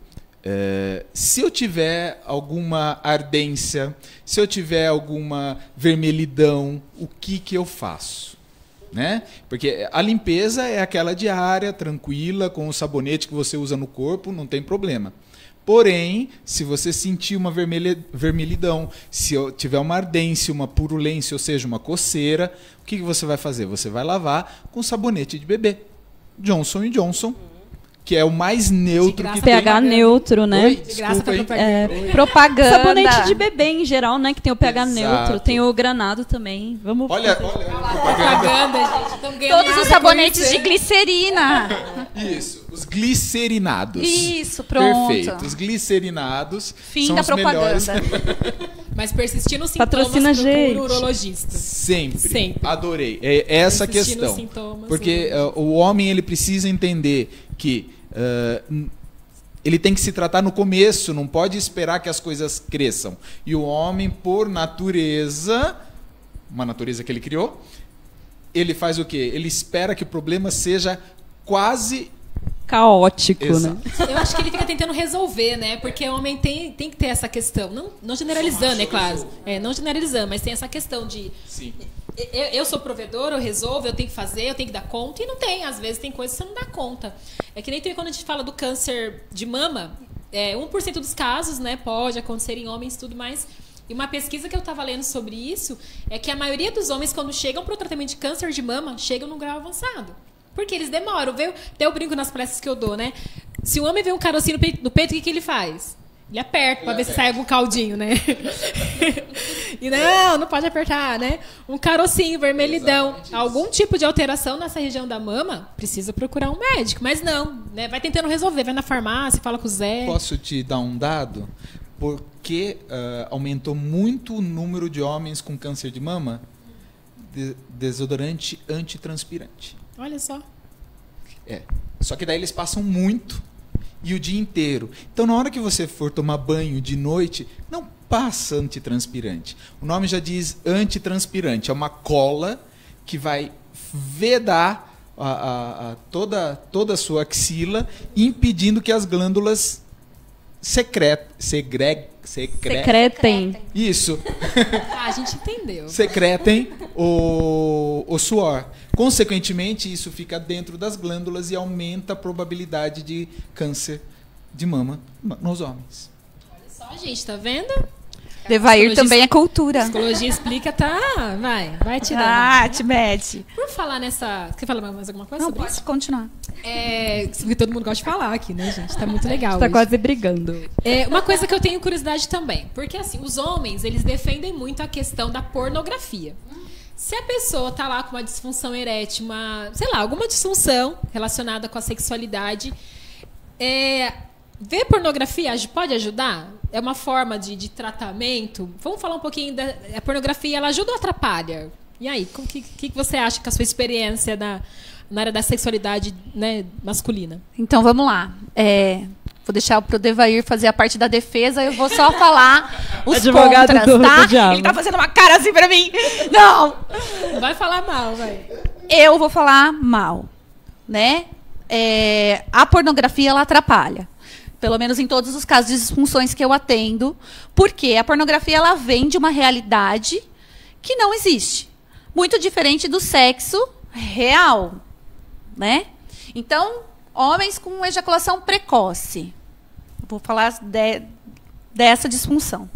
se eu tiver alguma ardência, se eu tiver alguma vermelhidão, o que eu faço? Né? Porque a limpeza é aquela diária, tranquila, com o sabonete que você usa no corpo, não tem problema. Porém, se você sentir uma vermelhidão, se eu tiver uma ardência, uma purulência, ou seja, uma coceira, o que você vai fazer? Você vai lavar com sabonete de bebê. Johnson & Johnson. Que é o mais neutro que tem. pH neutro, né? Oi, de graça pra propaganda. Propaganda. Sabonete de bebê em geral, né? Que tem o pH neutro. Tem o granado também. Vamos olha propaganda, gente. Todos os sabonetes de glicerina. Isso, os glicerinados. Isso, pronto. Perfeito. Os glicerinados fim são da os propaganda. melhores. Mas persistir nos sintomas, patrocina procura o urologista. Sempre. Adorei. É essa a questão. Sintomas, porque o homem ele precisa entender que ele tem que se tratar no começo, não pode esperar que as coisas cresçam. E o homem, por natureza, uma natureza que ele criou, ele faz o quê? Ele espera que o problema seja quase caótico, exato, né? Eu acho que ele fica tentando resolver, né? Porque o homem tem que ter essa questão. Não generalizando, é claro. Não generalizando, mas tem essa questão de... Sim. Eu sou provedor, eu resolvo, eu tenho que fazer, eu tenho que dar conta. E não tem, às vezes tem coisas que você não dá conta. É que nem quando a gente fala do câncer de mama, 1% dos casos, né, pode acontecer em homens e tudo mais. E uma pesquisa que eu estava lendo sobre isso é que a maioria dos homens, quando chegam para o tratamento de câncer de mama, chegam num grau avançado. Porque eles demoram. Até eu brinco nas palestras que eu dou, né? Se o homem vê um carocinho no peito, o que ele faz? Ele aperta para ver se sai algum caldinho, né? E não pode apertar, né? Um carocinho, vermelhidão, algum tipo de alteração nessa região da mama, precisa procurar um médico. Mas não, né? Vai tentando resolver, vai na farmácia, fala com o Zé. Posso te dar um dado? Porque aumentou muito o número de homens com câncer de mama? Desodorante antitranspirante. Olha só. Só que daí eles passam muito e o dia inteiro. Então, na hora que você for tomar banho de noite, não passa antitranspirante. O nome já diz antitranspirante. É uma cola que vai vedar toda a sua axila, impedindo que as glândulas secretem. Isso. A gente entendeu. Secretem o suor. Consequentemente, isso fica dentro das glândulas e aumenta a probabilidade de câncer de mama nos homens. Olha só, gente, tá vendo? Devair também é cultura. Psicologia explica, tá? Vai te dar. Te mete. Por falar nessa... Quer falar mais alguma coisa sobre isso? Pode continuar. Porque todo mundo gosta de falar aqui, né, gente? Tá muito legal. Tá quase brigando. Uma coisa que eu tenho curiosidade também. Porque, assim, os homens, eles defendem muito a questão da pornografia. Se a pessoa tá lá com uma disfunção erétil, alguma disfunção relacionada com a sexualidade, ver pornografia pode ajudar? É uma forma de tratamento? Vamos falar um pouquinho a pornografia, ela ajuda ou atrapalha? E aí, o que você acha com a sua experiência na área da sexualidade, né, masculina? Então, vamos lá. Vou deixar pro Devair fazer a parte da defesa, eu vou só falar os contras, tá? Ele tá fazendo uma cara assim pra mim. Não! Vai falar mal, vai. Eu vou falar mal, né? A pornografia, ela atrapalha. Pelo menos em todos os casos de disfunções que eu atendo. Porque a pornografia, ela vem de uma realidade que não existe. Muito diferente do sexo real, né? Então, homens com ejaculação precoce. Vou falar dessa disfunção.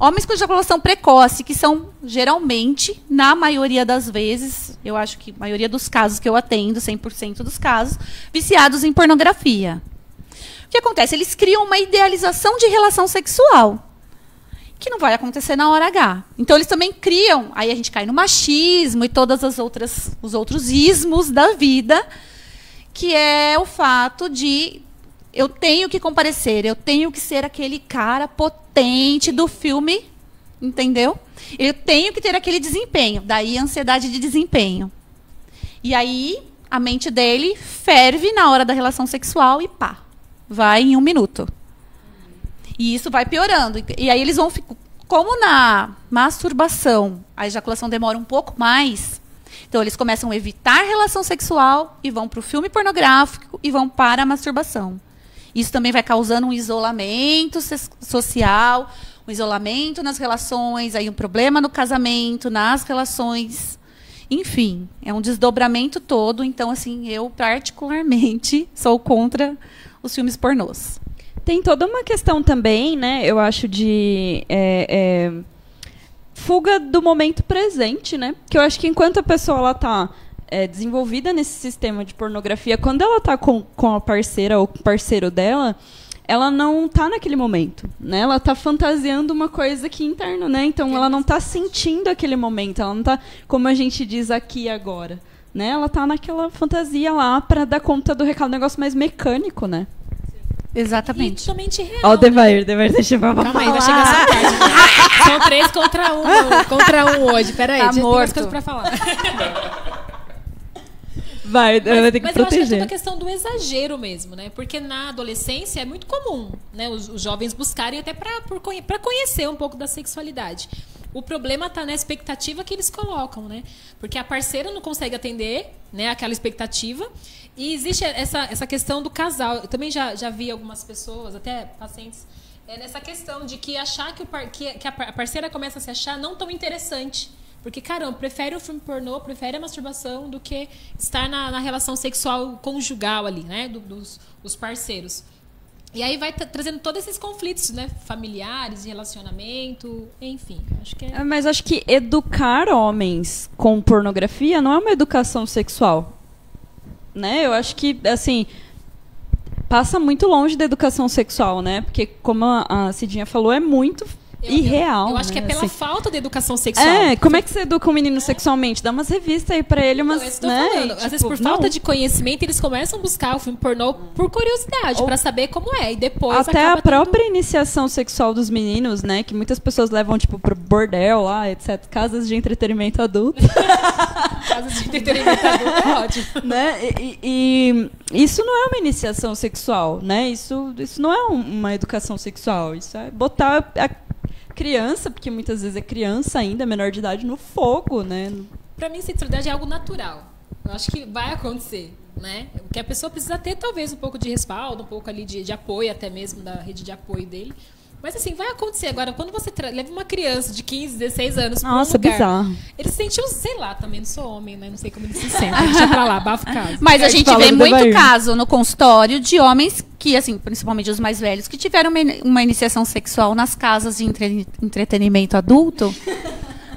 Homens com ejaculação precoce, que são, geralmente, na maioria das vezes, eu acho que a maioria dos casos que eu atendo, 100% dos casos, viciados em pornografia. O que acontece? Eles criam uma idealização de relação sexual, que não vai acontecer na hora H. Então, eles também criam, aí a gente cai no machismo e todas os outros ismos da vida, que é o fato de eu tenho que comparecer, eu tenho que ser aquele cara potente do filme, entendeu? Eu tenho que ter aquele desempenho, daí a ansiedade de desempenho. E aí, a mente dele ferve na hora da relação sexual e pá, vai em 1 minuto. E isso vai piorando. E aí eles vão... Como na masturbação a ejaculação demora um pouco mais, então eles começam a evitar relação sexual e vão para o filme pornográfico e vão para a masturbação. Isso também vai causando um isolamento social, um isolamento nas relações, aí um problema no casamento, nas relações... Enfim, é um desdobramento todo. Então, assim, eu particularmente sou contra os filmes pornôs. Tem toda uma questão também, né? Eu acho de fuga do momento presente, né? Que eu acho que enquanto a pessoa ela tá desenvolvida nesse sistema de pornografia, quando ela tá com a parceira ou com o parceiro dela, ela não tá naquele momento, né? Ela tá fantasiando uma coisa aqui interna, né? Então ela não tá sentindo aquele momento, ela não tá, como a gente diz, aqui e agora, né? Ela tá naquela fantasia lá para dar conta do recado, um negócio mais mecânico, né? Exatamente. E totalmente real. Ó, o Devair, deixa eu falar. Calma aí, vai chegar essa parte. São 3 contra 1 hoje. Peraí, tá tem morto. mais coisas pra falar. Vai ter que proteger. Mas eu acho que é toda a questão do exagero mesmo, né? Porque na adolescência é muito comum, né? Os jovens buscarem até para conhecer um pouco da sexualidade. O problema está na expectativa que eles colocam, né? Porque a parceira não consegue atender, né, aquela expectativa. E existe essa questão do casal. Eu também já vi algumas pessoas, até pacientes, nessa questão de que achar que a parceira começa a se achar não tão interessante. Porque, caramba, prefere o filme pornô, prefere a masturbação do que estar na relação sexual conjugal ali, né? Dos parceiros. E aí vai trazendo todos esses conflitos, né? Familiares, de relacionamento, enfim. Acho que Mas acho que educar homens com pornografia não é uma educação sexual, né? Eu acho que, assim, passa muito longe da educação sexual, né? Porque, como a Cidinha falou, é muito irreal. Eu acho que é pela assim, falta de educação sexual. Como é que você educa um menino sexualmente? Dá umas revistas aí pra ele, umas, Às vezes, por falta de conhecimento, eles começam a buscar o filme pornô por curiosidade, pra saber como é. E depois até a própria iniciação sexual dos meninos, né? Que muitas pessoas levam, tipo, pro bordel lá, etc. Casas de entretenimento adulto. Casa de entretenimento adulto é ótimo. Né? E isso não é uma iniciação sexual, né? Isso não é uma educação sexual. Isso é botar a criança, porque muitas vezes é criança ainda, menor de idade, no fogo, né? Pra mim, sexualidade é algo natural. Eu acho que vai acontecer, né? O que a pessoa precisa ter, talvez, um pouco de respaldo, um pouco ali de apoio, até mesmo da rede de apoio dele. Mas assim, vai acontecer. Agora, quando você leva uma criança de 15, 16 anos pra um lugar... bizarro. Ele se sentiu, sei lá, também não sou homem, né? Não sei como ele se sente. Deixa pra lá, bafo caso. Mas a gente vê muito caso no consultório de homens que, assim, principalmente os mais velhos, que tiveram uma iniciação sexual nas casas de entretenimento adulto,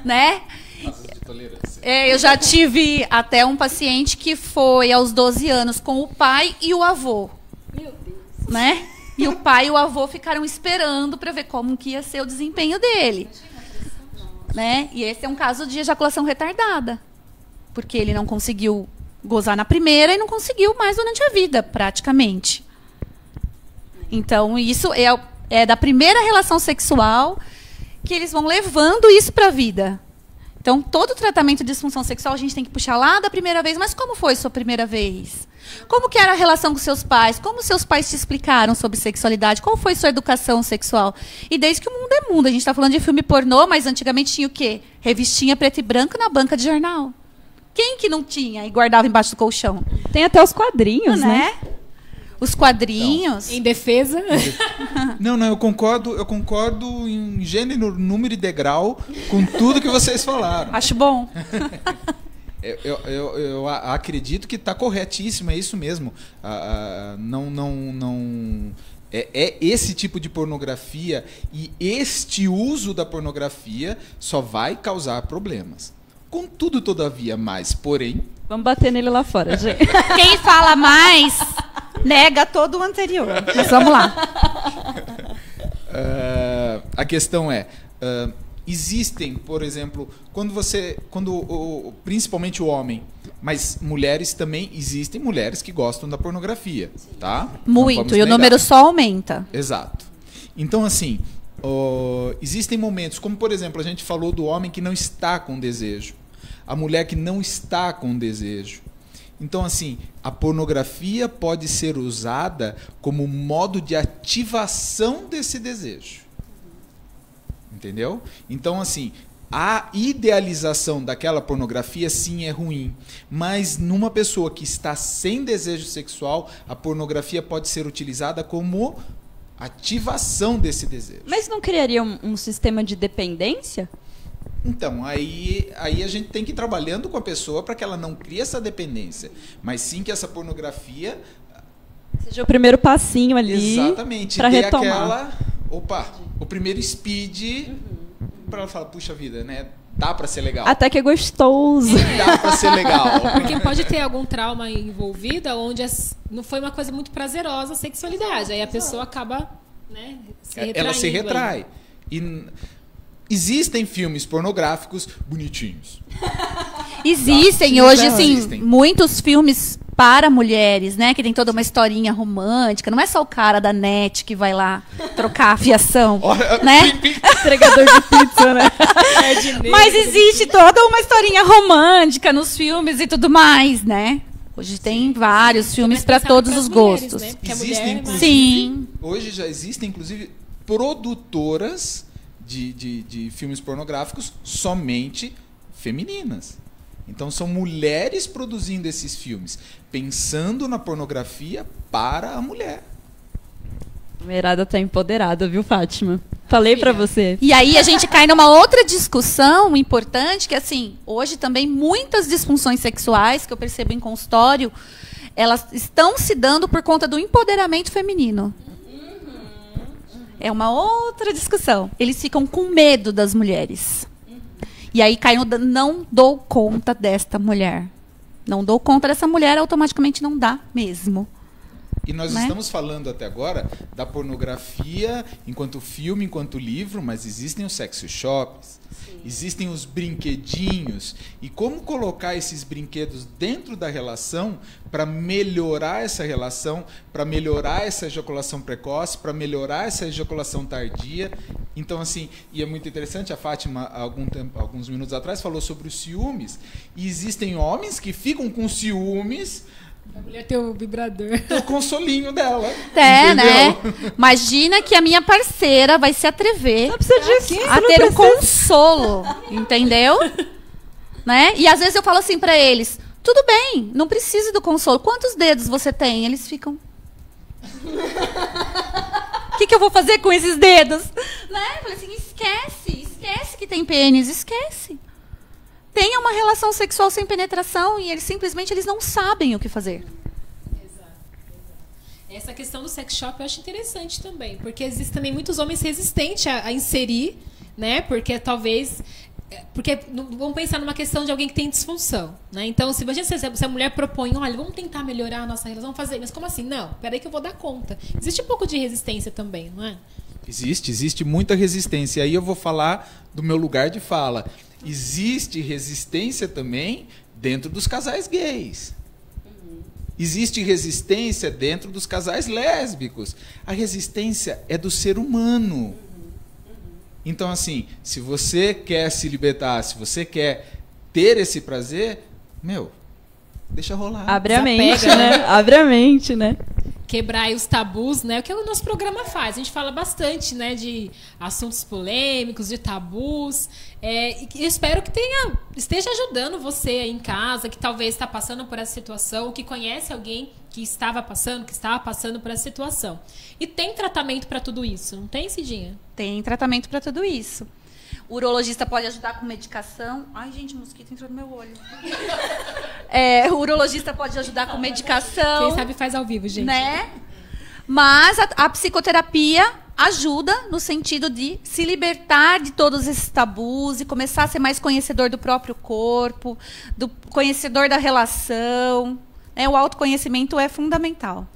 né? Eu já tive até um paciente que foi aos 12 anos com o pai e o avô. Meu Deus. Né? E o pai e o avô ficaram esperando para ver como que ia ser o desempenho dele. Né? E esse é um caso de ejaculação retardada. Porque ele não conseguiu gozar na primeira e não conseguiu mais durante a vida, praticamente. Então, isso é da primeira relação sexual que eles vão levando isso para a vida. Então, todo tratamento de disfunção sexual a gente tem que puxar lá da primeira vez. Mas como foi sua primeira vez? Como que era a relação com seus pais? Como seus pais te explicaram sobre sexualidade? Qual foi sua educação sexual? E desde que o mundo é mundo. A gente está falando de filme pornô, mas antigamente tinha o quê? Revistinha preto e branco na banca de jornal. Quem que não tinha e guardava embaixo do colchão? Tem até os quadrinhos, né? Os quadrinhos. Em defesa. Não, eu concordo em gênero, número e degrau com tudo que vocês falaram. Acho bom. Eu acredito que está corretíssimo, é isso mesmo. É esse tipo de pornografia e este uso da pornografia só vai causar problemas. Contudo, todavia, mais, porém... Vamos bater nele lá fora, gente. Quem fala mais nega todo o anterior. Mas vamos lá. A questão é... existem, por exemplo, principalmente o homem, mas mulheres também, existem mulheres que gostam da pornografia, tá? Muito, e o número só aumenta. Exato. Então, assim, existem momentos, como por exemplo, a gente falou do homem que não está com desejo, a mulher que não está com desejo. Então, assim, a pornografia pode ser usada como modo de ativação desse desejo. Entendeu? Então, assim, a idealização daquela pornografia, sim, é ruim. Mas numa pessoa que está sem desejo sexual, a pornografia pode ser utilizada como ativação desse desejo. Mas não criaria um sistema de dependência? Então, aí a gente tem que ir trabalhando com a pessoa para que ela não crie essa dependência. Mas sim que essa pornografia... seja o primeiro passinho ali. Exatamente. Para retomar. O primeiro speed para ela falar, puxa vida, né? Dá para ser legal. Até que é gostoso. Dá para ser legal. Porque pode ter algum trauma envolvido onde não foi uma coisa muito prazerosa a sexualidade. Aí a pessoa acaba, né, se retraindo. Ela se retrai. E existem filmes pornográficos bonitinhos. Existem hoje, assim, muitos filmes para mulheres, né? Que tem toda uma historinha romântica. Não é só o cara da net que vai lá trocar a fiação, né? Entregador de pizza, né? Mas existe toda uma historinha romântica nos filmes e tudo mais, né? Hoje tem vários filmes para todos os gostos. Né? Existem, inclusive, sim. Hoje já existem, inclusive, produtoras de filmes pornográficos somente femininas. Então são mulheres produzindo esses filmes, pensando na pornografia para a mulher. A mulherada tá empoderada, viu, Fátima? Falei pra você. E aí a gente cai numa outra discussão importante, que assim, hoje também muitas disfunções sexuais que eu percebo em consultório, elas estão se dando por conta do empoderamento feminino. É uma outra discussão. Eles ficam com medo das mulheres. E aí cai no não dou conta desta mulher. Não dou conta dessa mulher, automaticamente não dá mesmo. E nós estamos falando até agora da pornografia enquanto filme, enquanto livro, mas existem os sex shops, Existem os brinquedinhos. E como colocar esses brinquedos dentro da relação para melhorar essa relação, para melhorar essa ejaculação precoce, para melhorar essa ejaculação tardia. Então, assim, e é muito interessante, a Fátima, alguns minutos atrás, falou sobre os ciúmes. E existem homens que ficam com ciúmes. A mulher tem o vibrador. O consolinho dela. É, né? Imagina que a minha parceira vai se atrever a ter um consolo, entendeu? Né? E às vezes eu falo assim pra eles, tudo bem, não precisa do consolo. Quantos dedos você tem? Eles ficam... O que eu vou fazer com esses dedos? Né? Eu falei assim, esquece que tem pênis, esquece. Tenha uma relação sexual sem penetração e eles simplesmente não sabem o que fazer. Exato. Essa questão do sex shop eu acho interessante também, porque existem também muitos homens resistentes a inserir, né? Porque talvez... vamos pensar numa questão de alguém que tem disfunção, né? Então, imagina se a mulher propõe, olha, vamos tentar melhorar a nossa relação, vamos fazer, mas como assim? Não, peraí que eu vou dar conta. Existe um pouco de resistência também, não é? Existe muita resistência. E aí eu vou falar do meu lugar de fala. Existe resistência também dentro dos casais gays. Existe resistência dentro dos casais lésbicos. A resistência é do ser humano. Então, assim, se você quer se libertar, se você quer ter esse prazer, deixa rolar. Abre a mente, né? Abre a mente, né? Quebrar aí os tabus, né? O que o nosso programa faz. A gente fala bastante, né, de assuntos polêmicos, de tabus. E espero que esteja ajudando você aí em casa, que talvez está passando por essa situação, que conhece alguém que estava passando por essa situação. E tem tratamento para tudo isso, não tem, Cidinha? Tem tratamento para tudo isso. O urologista pode ajudar com medicação. Ai, gente, o mosquito entrou no meu olho. O urologista pode ajudar com medicação. Quem sabe faz ao vivo, gente. Né? Mas a psicoterapia ajuda no sentido de se libertar de todos esses tabus e começar a ser mais conhecedor do próprio corpo, do conhecedor da relação. O autoconhecimento é fundamental.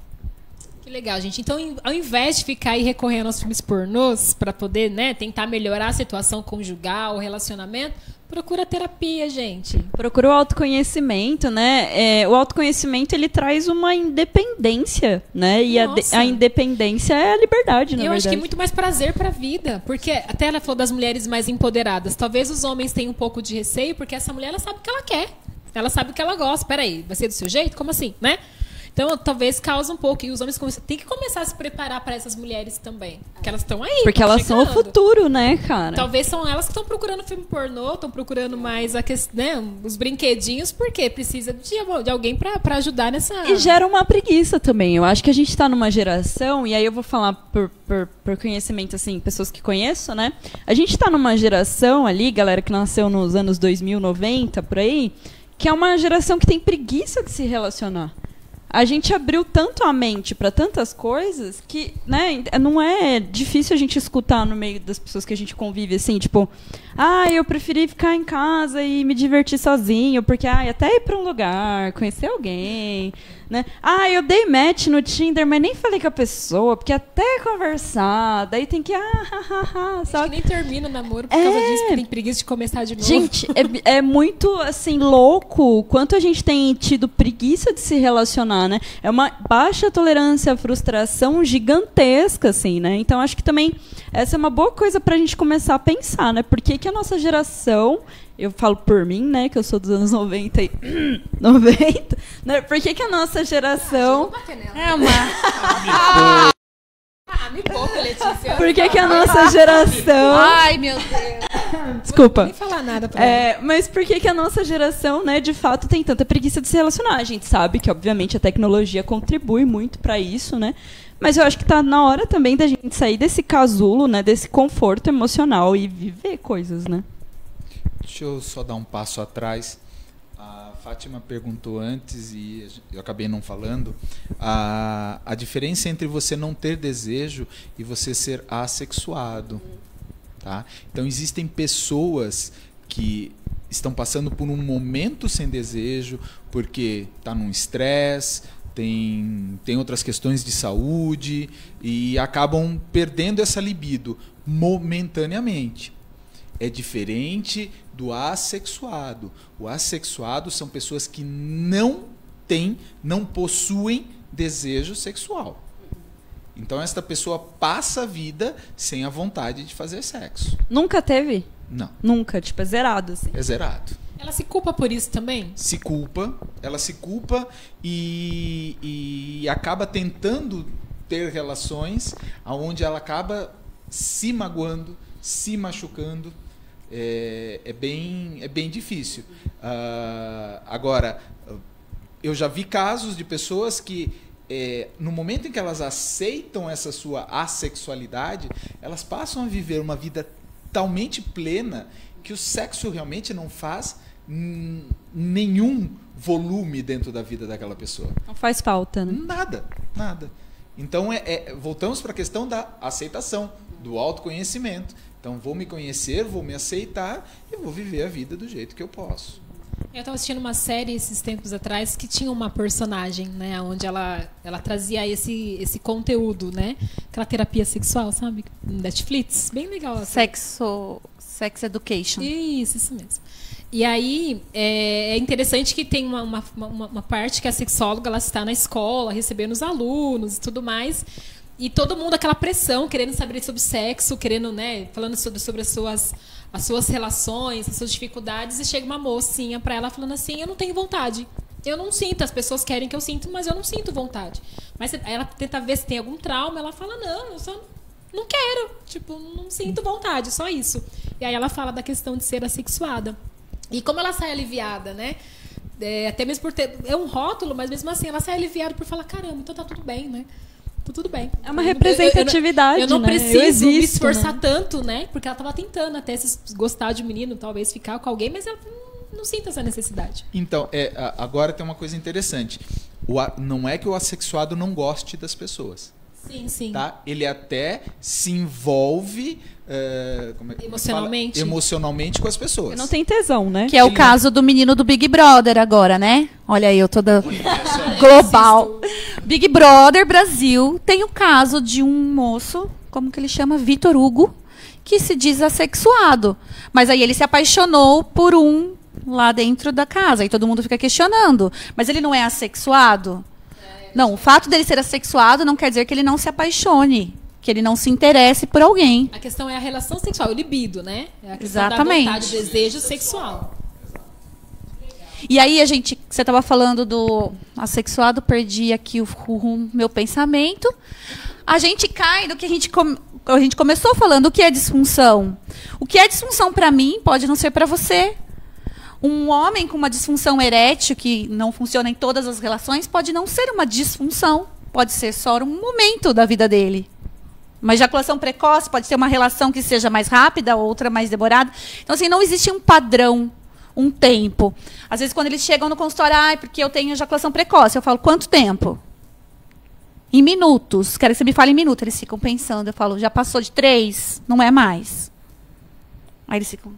Que legal, gente. Então, ao invés de ficar aí recorrendo aos filmes pornôs para poder, né, tentar melhorar a situação conjugal, o relacionamento, procura terapia, gente. Procura o autoconhecimento, né? O autoconhecimento, ele traz uma independência, né? E a independência é a liberdade, na verdade. Eu acho que é muito mais prazer para a vida, porque até ela falou das mulheres mais empoderadas. Talvez os homens tenham um pouco de receio, porque essa mulher, ela sabe o que ela quer. Ela sabe o que ela gosta. Peraí, vai ser do seu jeito? Como assim, né? Então, talvez cause um pouco. E os homens têm que começar a se preparar para essas mulheres também. Porque elas estão aí. Porque elas são o futuro, né, cara? Talvez são elas que estão procurando filme pornô, estão procurando mais os brinquedinhos, porque precisa de alguém para ajudar nessa... E gera uma preguiça também. Eu acho que a gente está numa geração, e aí eu vou falar por conhecimento, assim, pessoas que conheço, né? A gente está numa geração ali, galera que nasceu nos anos 2000, 90, por aí, que é uma geração que tem preguiça de se relacionar. A gente abriu tanto a mente para tantas coisas que, né, não é difícil a gente escutar no meio das pessoas que a gente convive, assim, tipo, eu preferi ficar em casa e me divertir sozinho, porque, até ir para um lugar, conhecer alguém, né? Eu dei match no Tinder, mas nem falei com a pessoa, porque até conversar, daí tem que, sabe? Nem termina o namoro por causa disso, porque tem preguiça de começar de novo. Gente, é muito, assim, louco quanto a gente tem tido preguiça de se relacionar, né? É uma baixa tolerância à frustração gigantesca, assim, né? Então, acho que também essa é uma boa coisa pra gente começar a pensar, né? Por que a nossa geração... Eu falo por mim, né? Que eu sou dos anos 90 e... 90? Né? Por que a nossa geração... Me poupa, Letícia. Por que a nossa geração... Ai, meu Deus. Desculpa. Não vou nem falar nada pra ela. Mas por que a nossa geração, né, de fato, tem tanta preguiça de se relacionar? A gente sabe que, obviamente, a tecnologia contribui muito para isso, né? Mas eu acho que tá na hora também da gente sair desse casulo, né, desse conforto emocional e viver coisas, né? Deixa eu só dar um passo atrás. A Fátima perguntou antes e eu acabei não falando. A diferença entre você não ter desejo e você ser assexuado. Tá? Então, existem pessoas que estão passando por um momento sem desejo porque está num estresse, tem outras questões de saúde e acabam perdendo essa libido momentaneamente. é diferente do assexuado. O assexuado são pessoas que não possuem desejo sexual. Então esta pessoa passa a vida sem a vontade de fazer sexo. Nunca teve? Não. Nunca, tipo, é zerado, assim. É zerado. Ela se culpa por isso também? Ela se culpa e acaba tentando ter relações onde ela acaba se magoando, se machucando. É bem difícil. Agora, eu já vi casos de pessoas que, no momento em que elas aceitam essa sua assexualidade, elas passam a viver uma vida talmente plena que o sexo realmente não faz nenhum volume dentro da vida daquela pessoa. Não faz falta, né? Nada. Então, voltamos para a questão da aceitação, do autoconhecimento. Então, vou me conhecer, vou me aceitar e vou viver a vida do jeito que eu posso. Eu estava assistindo uma série esses tempos atrás que tinha uma personagem, né, onde ela trazia esse conteúdo, né, aquela terapia sexual, sabe, Netflix, bem legal. Assim. Sex Education. Isso mesmo. E aí é interessante que tem uma parte que a sexóloga ela está na escola recebendo os alunos e tudo mais. E todo mundo, aquela pressão, querendo saber sobre sexo, querendo, né, falando sobre as suas relações, as suas dificuldades, e chega uma mocinha pra ela falando assim, eu não tenho vontade. Eu não sinto, as pessoas querem que eu sinta, mas eu não sinto vontade. Mas aí ela tenta ver se tem algum trauma, ela fala, não, eu só não quero, tipo, não sinto vontade, só isso. E aí ela fala da questão de ser assexuada. E como ela sai aliviada, né? Até mesmo por ter... É um rótulo, mas mesmo assim ela sai aliviada por falar, caramba, então tá tudo bem, né? Tudo bem. É uma representatividade, eu não né? preciso me esforçar tanto, né? Porque ela estava tentando até gostar de um menino, talvez ficar com alguém, mas ela não sinta essa necessidade. Então, agora tem uma coisa interessante. Não é que o assexuado não goste das pessoas. Sim. Tá? Ele até se envolve emocionalmente com as pessoas. Ele não tem tesão, né? Que é o caso do menino do Big Brother agora, né? Olha aí, eu toda global. Big Brother Brasil tem o caso de um moço, como que ele chama? Vitor Hugo, que se diz assexuado. Mas aí ele se apaixonou por um lá dentro da casa. E todo mundo fica questionando. Mas ele não é assexuado? Não, o fato dele ser assexuado não quer dizer que ele não se apaixone, que ele não se interesse por alguém. A questão é a relação sexual, o libido, né? É a questão Exatamente. da vontade, desejo sexual. E aí, você estava falando do assexuado, perdi aqui o meu pensamento. A gente cai do que a gente começou falando, o que é disfunção. O que é disfunção para mim pode não ser para você. Um homem com uma disfunção erétil, que não funciona em todas as relações, pode não ser uma disfunção. Pode ser só um momento da vida dele. Uma ejaculação precoce pode ser uma relação que seja mais rápida, outra mais demorada. Então, assim, não existe um padrão, um tempo. Às vezes, quando eles chegam no consultório, porque eu tenho ejaculação precoce, eu falo, quanto tempo? Em minutos. Quero que você me fale em minutos. Eles ficam pensando. Eu falo, já passou de 3? Não é mais. Aí eles ficam,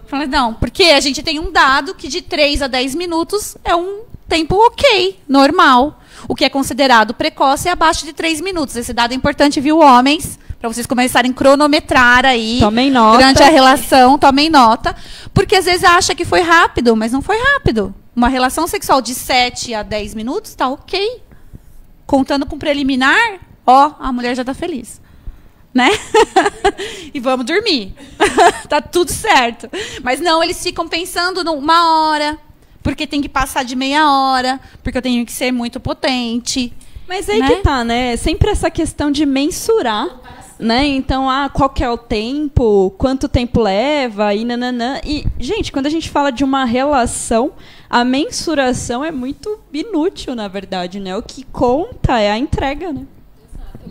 Fala, não, porque a gente tem um dado que de 3 a 10 minutos é um tempo ok, normal. O que é considerado precoce é abaixo de 3 minutos. Esse dado é importante, viu, homens? Para vocês começarem a cronometrar aí. Tomem nota. Durante a relação, tomem nota. Porque às vezes acha que foi rápido, mas não foi rápido. Uma relação sexual de 7 a 10 minutos está ok. Contando com preliminar, a mulher já está feliz. Né? E vamos dormir. Tá tudo certo. Mas não, eles ficam pensando numa hora, porque tem que passar de meia hora, porque eu tenho que ser muito potente. Mas aí que tá, né? Sempre essa questão de mensurar, né? Então, qual que é o tempo, quanto tempo leva, e nananã. E, gente, quando a gente fala de uma relação, a mensuração é muito inútil, na verdade, né? O que conta é a entrega, né?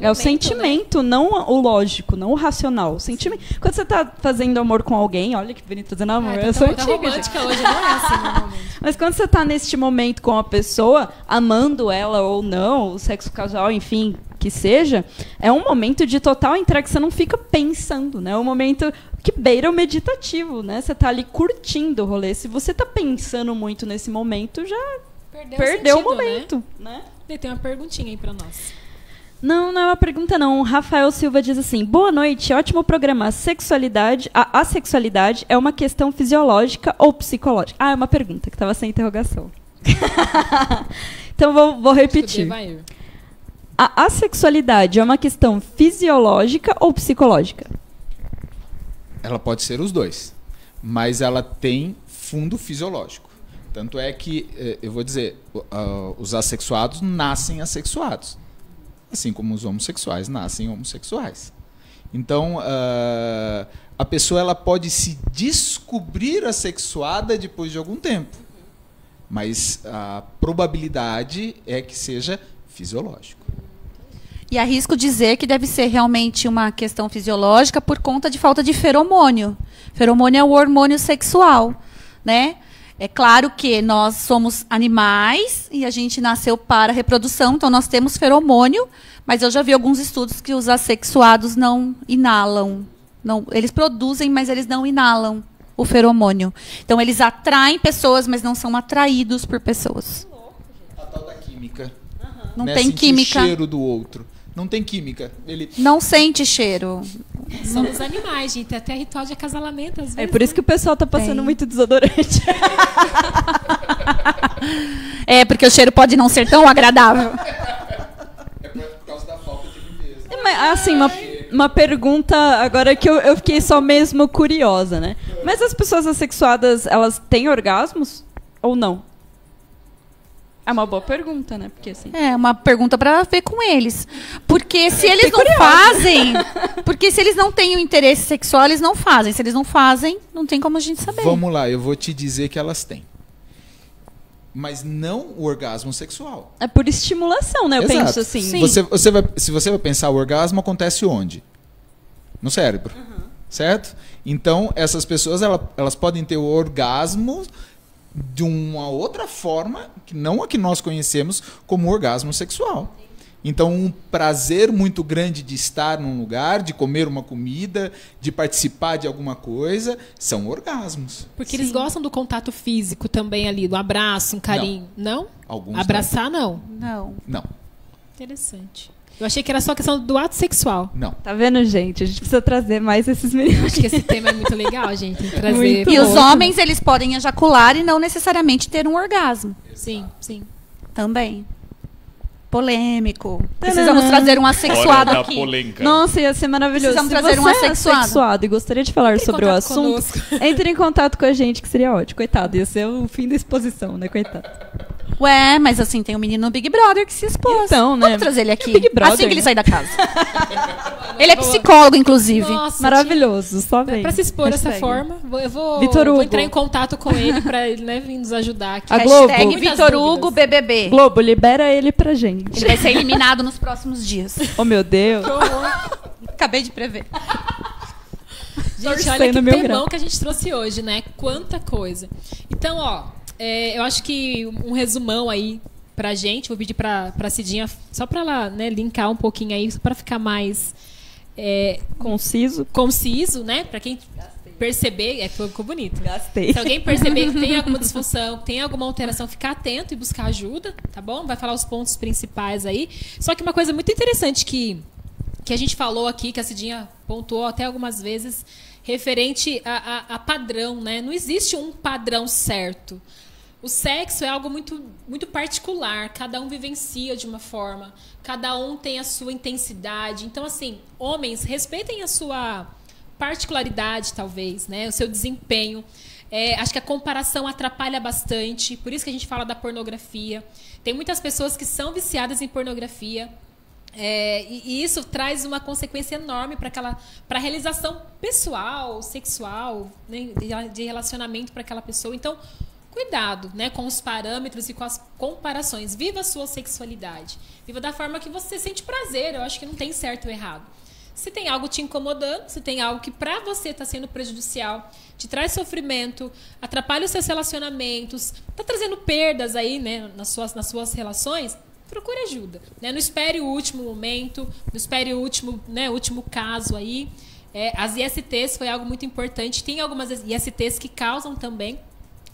É o sentimento, né? Não o lógico, não o racional. O sentimento. Quando você está fazendo amor com alguém, olha que bonito fazendo amor. Eu sou antiga. Romântica hoje não é assim, normalmente. Mas quando você está neste momento com a pessoa, amando ela ou não, o sexo casual, enfim, que seja, é um momento de total entrega, você não fica pensando, né? É um momento que beira o meditativo, né? Você está ali curtindo o rolê. Se você está pensando muito nesse momento, já perdeu o momento, né? Tem uma perguntinha aí para nós. Não é uma pergunta, não. O Rafael Silva diz assim: boa noite, ótimo programa. A assexualidade é uma questão fisiológica ou psicológica? É uma pergunta que estava sem interrogação. Então vou repetir. A assexualidade é uma questão fisiológica ou psicológica? Ela pode ser os dois, mas ela tem fundo fisiológico. Tanto é que, eu vou dizer, os assexuados nascem assexuados. Assim como os homossexuais nascem homossexuais. Então, a pessoa ela pode se descobrir assexuada depois de algum tempo. Mas a probabilidade é que seja fisiológico. E arrisco dizer que deve ser realmente uma questão fisiológica por conta de falta de feromônio. Feromônio é o hormônio sexual, né? É claro que nós somos animais e a gente nasceu para a reprodução, então nós temos feromônio, mas eu já vi alguns estudos que os assexuados não inalam. Não, eles produzem, mas eles não inalam o feromônio. Então eles atraem pessoas, mas não são atraídos por pessoas. A tal da química. Não tem química. O cheiro do outro. Não tem química. Ele não sente cheiro. Somos animais, gente. Tem até ritual de acasalamento, às vezes. É por isso que o pessoal tá passando muito desodorante. É, porque o cheiro pode não ser tão agradável. É por causa da falta de limpeza. Mas, assim, uma pergunta agora que eu fiquei só mesmo curiosa, né? Mas as pessoas assexuadas, elas têm orgasmos ou não? É uma boa pergunta, né? Porque, assim... É uma pergunta para ver com eles. Porque se eles não fazem... Porque se eles não têm o interesse sexual, eles não fazem. Se eles não fazem, não tem como a gente saber. Vamos lá, eu vou te dizer que elas têm. Mas não o orgasmo sexual. É por estimulação, né? Eu Exato. penso assim. Se você vai pensar, o orgasmo acontece onde? No cérebro. Certo? Então, essas pessoas elas podem ter o orgasmo de uma outra forma, que não a que nós conhecemos como orgasmo sexual. Então, um prazer muito grande de estar num lugar, de comer uma comida, de participar de alguma coisa, são orgasmos. Porque eles gostam do contato físico também ali, do abraço, um carinho. Não? Alguns abraçar, não? Não. Interessante. Eu achei que era só questão do ato sexual. Não. Tá vendo, gente? A gente precisa trazer mais esses meninos. Acho que esse tema é muito legal, gente. Tem que trazer. E os homens, eles podem ejacular e não necessariamente ter um orgasmo. Sim, sim. Também. Polêmico. Precisamos trazer um assexuado aqui. Nossa, ia ser maravilhoso. Precisamos trazer um assexuado E gostaria de falar sobre o assunto. Entre em contato com a gente, que seria ótimo. Coitado, ia ser o fim da exposição, né? Coitado. Ué, mas assim, tem um menino no Big Brother que se expôs. Então, né? Vamos trazer ele aqui. Big Brother, assim que ele sair da casa. Ele é psicólogo, inclusive. Nossa, maravilhoso, só vem. Pra se expor dessa forma, eu vou entrar em contato com ele pra ele, né, vir nos ajudar aqui. A Globo. Vitor Hugo BBB. Globo, libera ele pra gente. Ele vai ser eliminado nos próximos dias. Oh, meu Deus. Acabei de prever. Gente, olha que temão que a gente trouxe hoje, né? Quanta coisa. Então, eu acho que um resumão aí pra gente, vou pedir pra Cidinha, só pra ela, né, linkar um pouquinho aí, pra ficar mais conciso, né? Pra quem perceber, ficou bonito. Gastei. Se alguém perceber que tem alguma disfunção, que tem alguma alteração, ficar atento e buscar ajuda, tá bom? Vai falar os pontos principais aí. Só que uma coisa muito interessante que a gente falou aqui, que a Cidinha pontuou até algumas vezes, referente a padrão, né? Não existe um padrão certo. O sexo é algo muito, muito particular, cada um vivencia de uma forma, cada um tem a sua intensidade. Então, assim, homens, respeitem a sua particularidade, talvez, né? O seu desempenho. Acho que a comparação atrapalha bastante, por isso que a gente fala da pornografia. Tem muitas pessoas que são viciadas em pornografia, e isso traz uma consequência enorme para a realização pessoal, sexual, né, de relacionamento para aquela pessoa. Então, cuidado, né, com os parâmetros e com as comparações. Viva a sua sexualidade. Viva da forma que você sente prazer. Eu acho que não tem certo ou errado. Se tem algo te incomodando, se tem algo que para você está sendo prejudicial, te traz sofrimento, atrapalha os seus relacionamentos, está trazendo perdas aí, né, nas suas relações, procure ajuda. Né? Não espere o último momento, não espere o último caso aí. As ISTs foi algo muito importante. Tem algumas ISTs que causam também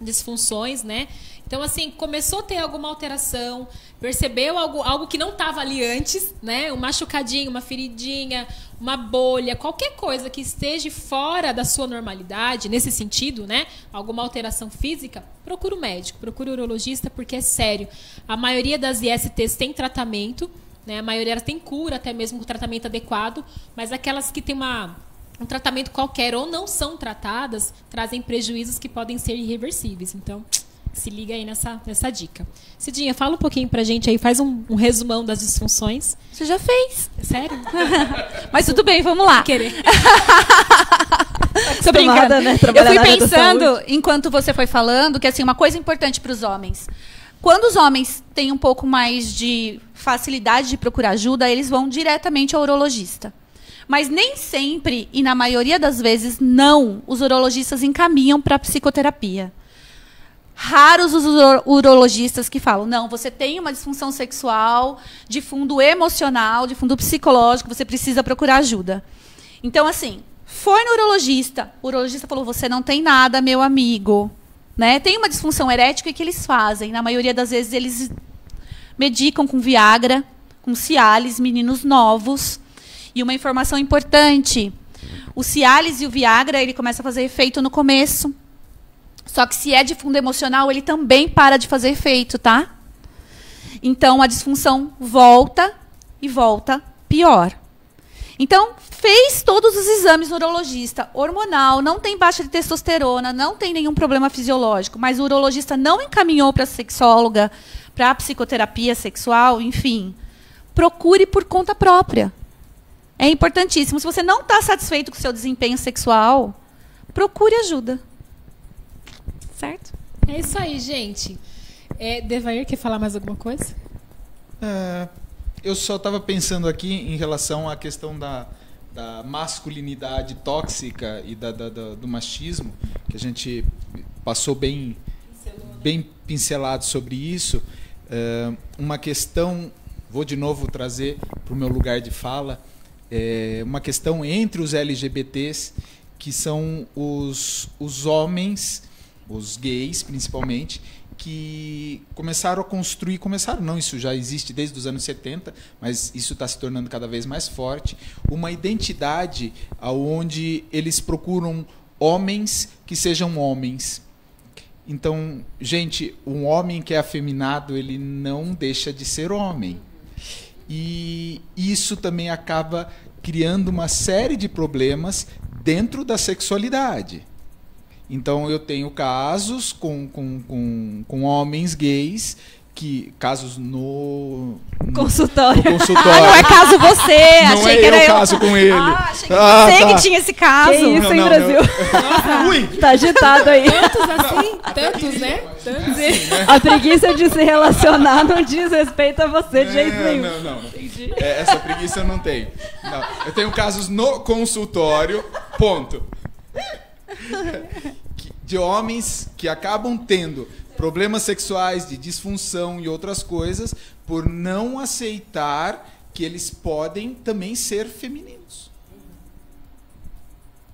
disfunções, né? Então, assim, começou a ter alguma alteração, percebeu algo que não estava ali antes, né? Um machucadinho, uma feridinha, uma bolha, qualquer coisa que esteja fora da sua normalidade, nesse sentido, né? Alguma alteração física, procura o médico, procura o urologista, porque é sério. A maioria das ISTs tem tratamento, né? A maioria tem cura, até mesmo com tratamento adequado, mas aquelas que têm um tratamento qualquer ou não são tratadas, trazem prejuízos que podem ser irreversíveis. Então, se liga aí nessa dica. Cidinha, fala um pouquinho pra gente aí, faz um resumão das disfunções. Você já fez. Sério? Mas tudo bem, vamos lá. Querer. Tô brincando. Né? Eu fui pensando, enquanto você foi falando, que assim, uma coisa importante para os homens. Quando os homens têm um pouco mais de facilidade de procurar ajuda, eles vão diretamente ao urologista. Mas nem sempre, e na maioria das vezes, não, os urologistas encaminham para psicoterapia. Raros os urologistas que falam, não, você tem uma disfunção sexual de fundo emocional, de fundo psicológico, você precisa procurar ajuda. Então, assim, foi no urologista, o urologista falou, você não tem nada, meu amigo. Né? Tem uma disfunção erética que eles fazem. Na maioria das vezes, eles medicam com Viagra, com Cialis, meninos novos. E uma informação importante, o Cialis e o Viagra, ele começa a fazer efeito no começo. Só que se é de fundo emocional, ele também para de fazer efeito, tá? Então, a disfunção volta e volta pior. Então, fez todos os exames no urologista, hormonal, não tem baixa de testosterona, não tem nenhum problema fisiológico, mas o urologista não encaminhou para a sexóloga, para a psicoterapia sexual, enfim. Procure por conta própria. É importantíssimo. Se você não está satisfeito com o seu desempenho sexual, procure ajuda. Certo? É isso aí, gente. Devair, quer falar mais alguma coisa? Eu só estava pensando aqui em relação à questão da masculinidade tóxica e do machismo, que a gente passou bem pincelado sobre isso. Uma questão, vou de novo trazer para o meu lugar de fala, uma questão entre os LGBTs, que são os homens, os gays principalmente, que começaram a construir, isso já existe desde os anos 70, mas isso está se tornando cada vez mais forte, uma identidade onde eles procuram homens que sejam homens. Então, gente, um homem que é afeminado, ele não deixa de ser homem. E isso também acaba criando uma série de problemas dentro da sexualidade. Então, eu tenho casos com homens gays, casos no consultório. Não é caso você, não achei é que era eu caso com ele. Achei que você que tinha esse caso. Que isso, hein, Brasil? Tá agitado aí. Tantos assim? Tantos, né? Tantos. Assim, né? A preguiça de se relacionar não diz respeito a você de jeito nenhum. Não. Essa preguiça eu não tenho. Não. Eu tenho casos no consultório, ponto. De homens que acabam tendo problemas sexuais, de disfunção e outras coisas, por não aceitar que eles podem também ser femininos.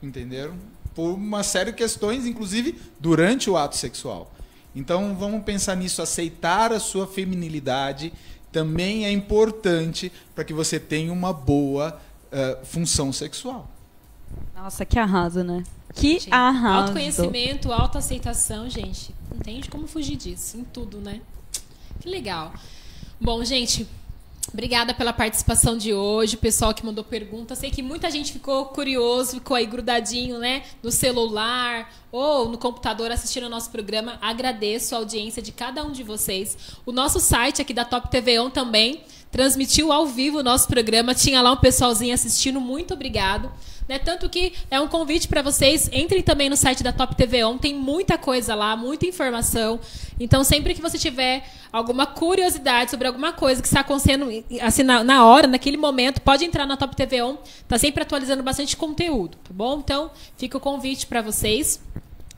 Entenderam? Por uma série de questões, inclusive durante o ato sexual. Então, vamos pensar nisso. Aceitar a sua feminilidade também é importante para que você tenha uma boa função sexual. Nossa, que arraso, né? Que arraso. Autoconhecimento, autoaceitação, gente. Não tem como fugir disso. Em tudo, né? Que legal. Bom, gente, obrigada pela participação de hoje. O pessoal que mandou perguntas. Sei que muita gente ficou curioso, ficou aí grudadinho, né? No celular ou no computador assistindo ao nosso programa. Agradeço a audiência de cada um de vocês. O nosso site aqui da Top TV On também transmitiu ao vivo o nosso programa. Tinha lá um pessoalzinho assistindo. Muito obrigado. Né? Tanto que é um convite para vocês, entrem também no site da Top TV On, tem muita coisa lá, muita informação. Então, sempre que você tiver alguma curiosidade sobre alguma coisa que está acontecendo assim, na hora, naquele momento, pode entrar na Top TV On, está sempre atualizando bastante conteúdo, tá bom? Então, fica o convite para vocês.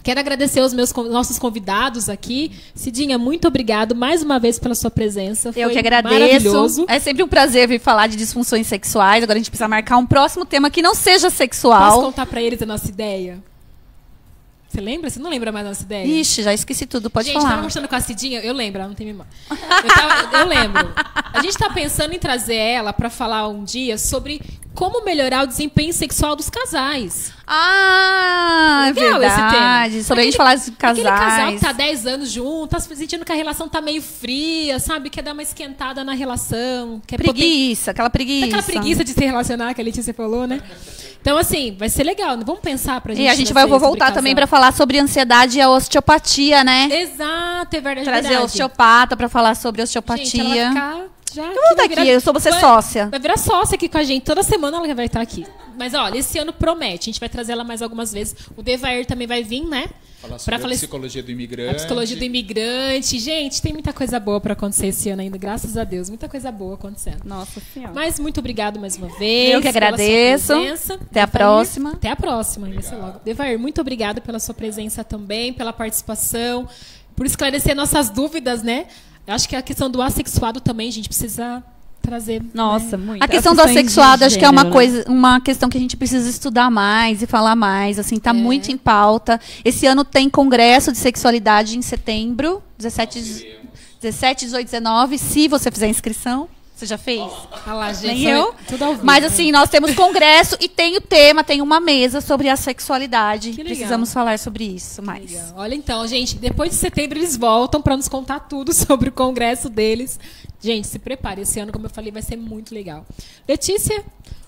Quero agradecer os nossos convidados aqui. Cidinha, muito obrigado mais uma vez pela sua presença. Foi eu que agradeço. Maravilhoso. É sempre um prazer vir falar de disfunções sexuais. Agora a gente precisa marcar um próximo tema que não seja sexual. Posso contar para eles a nossa ideia? Você lembra? Você não lembra mais da nossa ideia? Ixi, já esqueci tudo, pode gente, falar. Gente, tava mostrando com a Cidinha, eu lembro, ela não tem memória. Eu lembro. A gente tá pensando em trazer ela pra falar um dia sobre como melhorar o desempenho sexual dos casais. Ah, legal, verdade. Esse tema. Sobre a gente falar de casais. Aquele casal que tá 10 anos junto, tá sentindo que a relação tá meio fria, sabe? Quer dar uma esquentada na relação. Quer preguiça, aquela preguiça. Aquela preguiça de se relacionar, que a Letícia falou, né? Então, assim, vai ser legal. Vamos pensar pra gente. E a gente vai voltar também pra falar sobre ansiedade e a osteopatia, né? Exato, é verdade. Trazer a osteopata pra falar sobre osteopatia. Gente, ela vai ficar já eu vou estar aqui, eu sou você sócia. Vai virar sócia aqui com a gente. Toda semana ela vai estar aqui. Mas, olha, esse ano promete. A gente vai trazer ela mais algumas vezes. O Devair também vai vir, né? Falar sobre a psicologia do imigrante. A psicologia do imigrante. Gente, tem muita coisa boa pra acontecer esse ano ainda. Graças a Deus. Muita coisa boa acontecendo. Nossa Senhora. Mas muito obrigado mais uma vez. Eu que agradeço. Até a próxima. Até a próxima. Vai ser logo. Devair, muito obrigada pela sua presença também, pela participação, por esclarecer nossas dúvidas, né? Eu acho que a questão do assexuado também, a gente precisa trazer. Nossa, né? muito. A questão do assexuado, acho que é uma coisa, uma questão que a gente precisa estudar mais e falar mais. Assim, tá muito em pauta. Esse ano tem congresso de sexualidade em setembro, 17, 18, 19. Se você fizer inscrição. Você já fez? Ah lá, gente. Nem eu. Tudo ao vivo, mas assim, nós temos congresso e tem o tema, tem uma mesa sobre a sexualidade. Que legal. Precisamos falar sobre isso mais. Legal. Olha então, gente, depois de setembro eles voltam para nos contar tudo sobre o congresso deles. Gente, se prepare, esse ano, como eu falei, vai ser muito legal. Letícia,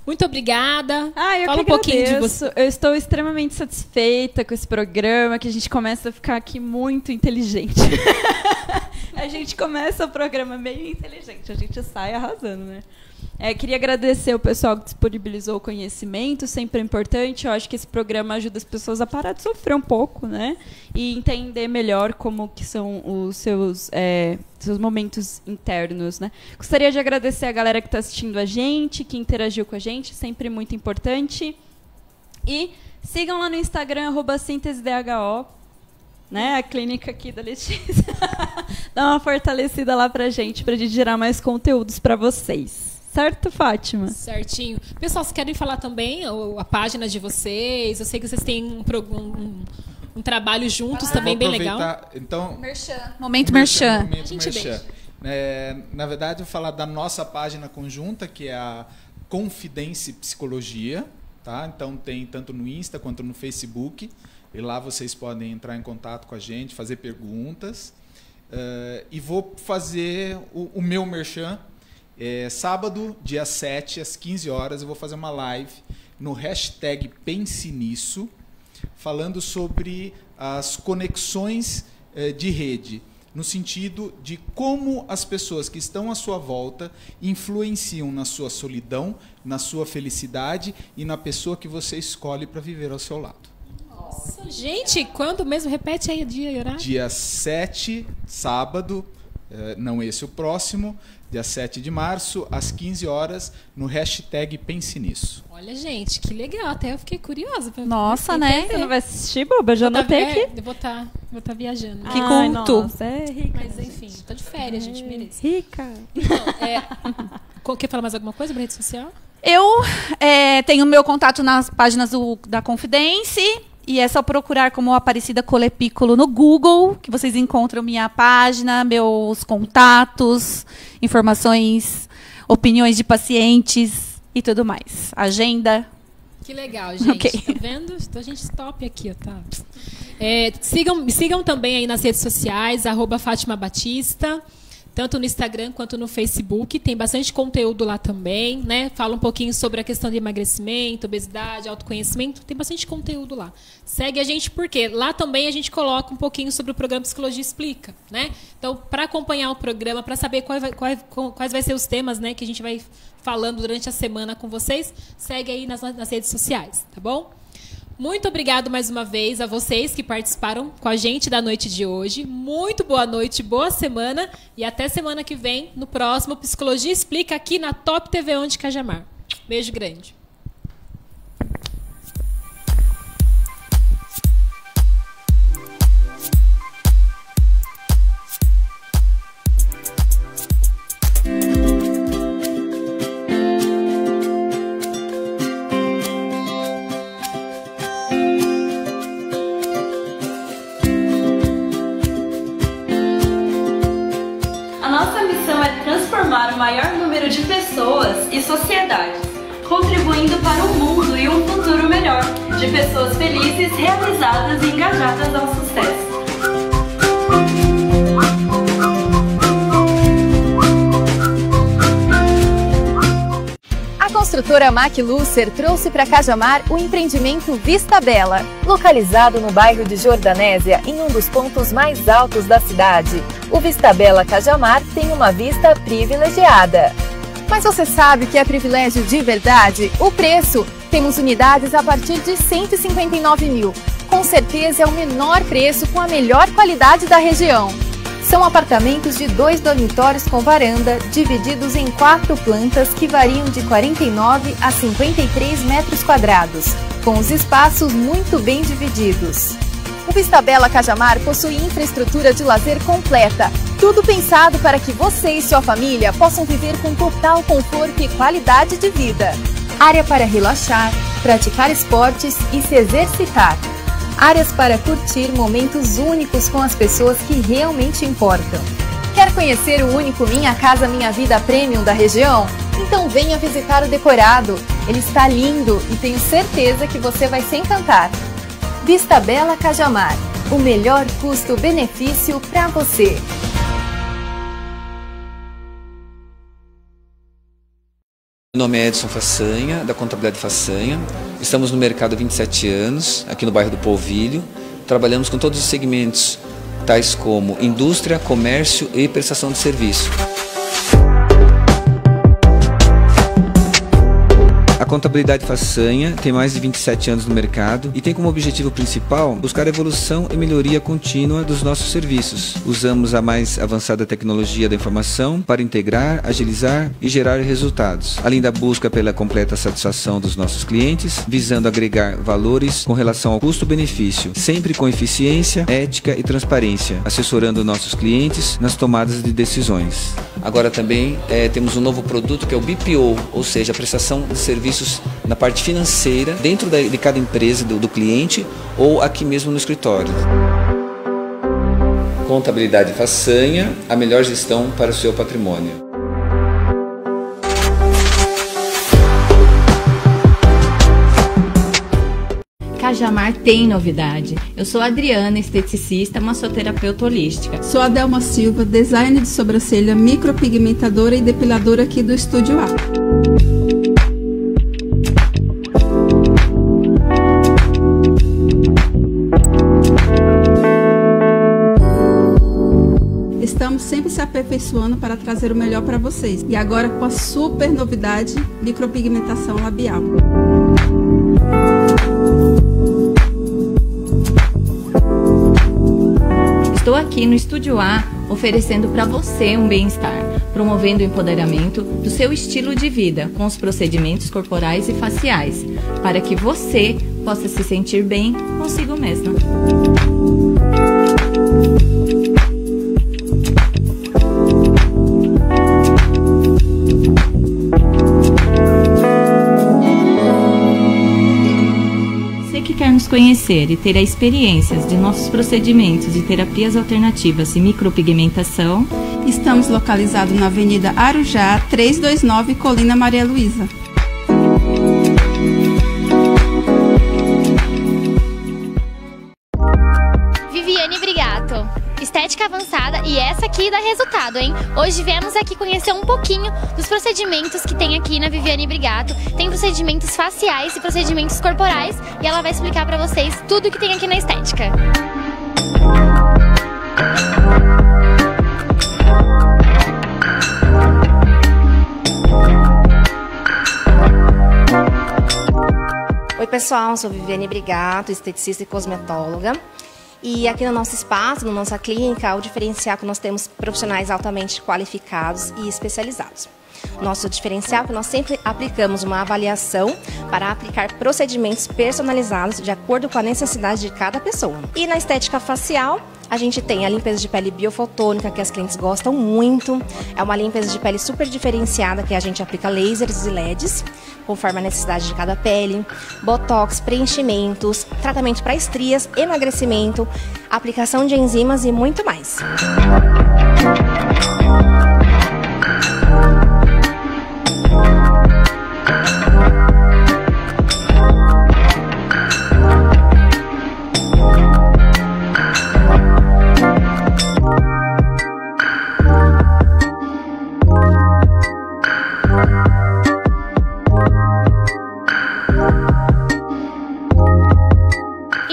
muito obrigada. Eu Fala que um pouquinho de agradeço. você. Eu estou extremamente satisfeita com esse programa, que a gente começa a ficar aqui muito inteligente. A gente começa o programa meio inteligente, a gente sai arrasando, né? Queria agradecer o pessoal que disponibilizou o conhecimento, sempre é importante. Eu acho que esse programa ajuda as pessoas a parar de sofrer um pouco, né? E entender melhor como que são os seus momentos internos, né? Gostaria de agradecer a galera que está assistindo a gente, que interagiu com a gente, sempre muito importante. E sigam lá no Instagram, @síntese_dho, né? A clínica aqui da Letícia. Dá uma fortalecida lá pra gente gerar mais conteúdos para vocês. Certo, Fátima? Certinho. Pessoal, vocês querem falar também a página de vocês? Eu sei que vocês têm um trabalho juntos também bem legal. Então, merchan. Momento merchan. Momento merchan. Na verdade, eu vou falar da nossa página conjunta, que é a Confidência Psicologia. Tá? Então, tem tanto no Insta quanto no Facebook. E lá vocês podem entrar em contato com a gente, fazer perguntas. E vou fazer o meu merchan. Sábado, dia 7, às 15 horas, eu vou fazer uma live no hashtag Pense Nisso, falando sobre as conexões de rede, no sentido de como as pessoas que estão à sua volta influenciam na sua solidão, na sua felicidade e na pessoa que você escolhe para viver ao seu lado. Nossa, gente, quando mesmo? Repete aí o dia e horário. Dia 7, sábado, não esse o próximo, dia 7 de março, às 15 horas, no hashtag Pense Nisso. Olha, gente, que legal. Até eu fiquei curiosa. Nossa, né? Você não vai assistir, boba? Já anotei aqui. Eu vou estar viajando. Que culto. Nossa, rica. Mas, enfim, tô de férias, gente, merece. Rica. Então, quer falar mais alguma coisa pra rede social? Eu tenho meu contato nas páginas da Confidência. E é só procurar como Aparecida Colepícolo no Google, que vocês encontram minha página, meus contatos, informações, opiniões de pacientes e tudo mais. Agenda. Que legal, gente. Okay. Tá vendo? Então a gente stop aqui, ó, tá? Me sigam também aí nas redes sociais, @Fátima Batista. Tanto no Instagram quanto no Facebook. Tem bastante conteúdo lá também, né? Fala um pouquinho sobre a questão de emagrecimento, obesidade, autoconhecimento. Tem bastante conteúdo lá. Segue a gente porque lá também a gente coloca um pouquinho sobre o programa Psicologia Explica, né? Então, para acompanhar o programa, para saber quais vai ser os temas, né, que a gente vai falando durante a semana com vocês, segue aí nas redes sociais, tá bom? Muito obrigado mais uma vez a vocês que participaram com a gente da noite de hoje. Muito boa noite, boa semana e até semana que vem no próximo Psicologia Explica aqui na Top TV Onde Cajamar. Beijo grande. o maior número de pessoas e sociedades, contribuindo para um mundo e um futuro melhor, de pessoas felizes, realizadas e engajadas ao sucesso. A construtora Maclucer trouxe para Cajamar o empreendimento Vista Bela, localizado no bairro de Jordanésia, em um dos pontos mais altos da cidade. O Vista Bela Cajamar tem uma vista privilegiada. Mas você sabe o que é privilégio de verdade? O preço! Temos unidades a partir de 159 mil. Com certeza é o menor preço com a melhor qualidade da região. São apartamentos de 2 dormitórios com varanda, divididos em 4 plantas que variam de 49 a 53 metros quadrados, com os espaços muito bem divididos. O Vista Bela Cajamar possui infraestrutura de lazer completa, tudo pensado para que você e sua família possam viver com total conforto e qualidade de vida. Área para relaxar, praticar esportes e se exercitar. Áreas para curtir momentos únicos com as pessoas que realmente importam. Quer conhecer o único Minha Casa Minha Vida Premium da região? Então venha visitar o decorado. Ele está lindo e tenho certeza que você vai se encantar. Vista Bela Cajamar, o melhor custo-benefício para você. Meu nome é Edson Façanha, da Contabilidade Façanha. Estamos no mercado há 27 anos, aqui no bairro do Polvilho. Trabalhamos com todos os segmentos, tais como indústria, comércio e prestação de serviço. A Contabilidade Façanha tem mais de 27 anos no mercado e tem como objetivo principal buscar a evolução e melhoria contínua dos nossos serviços. Usamos a mais avançada tecnologia da informação para integrar, agilizar e gerar resultados, além da busca pela completa satisfação dos nossos clientes, visando agregar valores com relação ao custo-benefício, sempre com eficiência, ética e transparência, assessorando nossos clientes nas tomadas de decisões. Agora também temos um novo produto que é o BPO, ou seja, a prestação de serviços na parte financeira, dentro de cada empresa do cliente ou aqui mesmo no escritório. Contabilidade Façanha, a melhor gestão para o seu patrimônio. Cajamar tem novidade. Eu sou a Adriana, esteticista, massoterapeuta holística. Sou a Delma Silva, design de sobrancelha, micropigmentadora e depiladora aqui do Estúdio A. Estamos sempre se aperfeiçoando para trazer o melhor para vocês. E agora com a super novidade, micropigmentação labial. Estou aqui no Estúdio A oferecendo para você um bem-estar, promovendo o empoderamento do seu estilo de vida com os procedimentos corporais e faciais, para que você possa se sentir bem consigo mesma. Quer nos conhecer e ter a experiência de nossos procedimentos de terapias alternativas e micropigmentação, estamos localizados na Avenida Arujá, 329, Colina Maria Luísa. Viviane Brigato, estética avançada e essa aqui dá resultado, hein? Hoje viemos aqui conhecer um pouquinho dos procedimentos que tem aqui na Viviane Brigato. Tem procedimentos faciais e procedimentos corporais e ela vai explicar pra vocês tudo que tem aqui na estética. Oi pessoal, sou Viviane Brigato, esteticista e cosmetóloga. E aqui no nosso espaço, na nossa clínica, o diferencial é que nós temos profissionais altamente qualificados e especializados. Nosso diferencial é que nós sempre aplicamos uma avaliação para aplicar procedimentos personalizados de acordo com a necessidade de cada pessoa. E na estética facial, a gente tem a limpeza de pele biofotônica, que as clientes gostam muito. É uma limpeza de pele super diferenciada, que a gente aplica lasers e LEDs, conforme a necessidade de cada pele. Botox, preenchimentos, tratamento para estrias, emagrecimento, aplicação de enzimas e muito mais.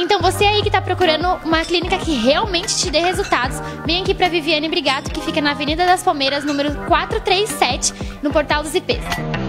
Então você aí que está procurando uma clínica que realmente te dê resultados, vem aqui para Viviane Brigato, que fica na Avenida das Palmeiras, número 437, no Portal dos IPs.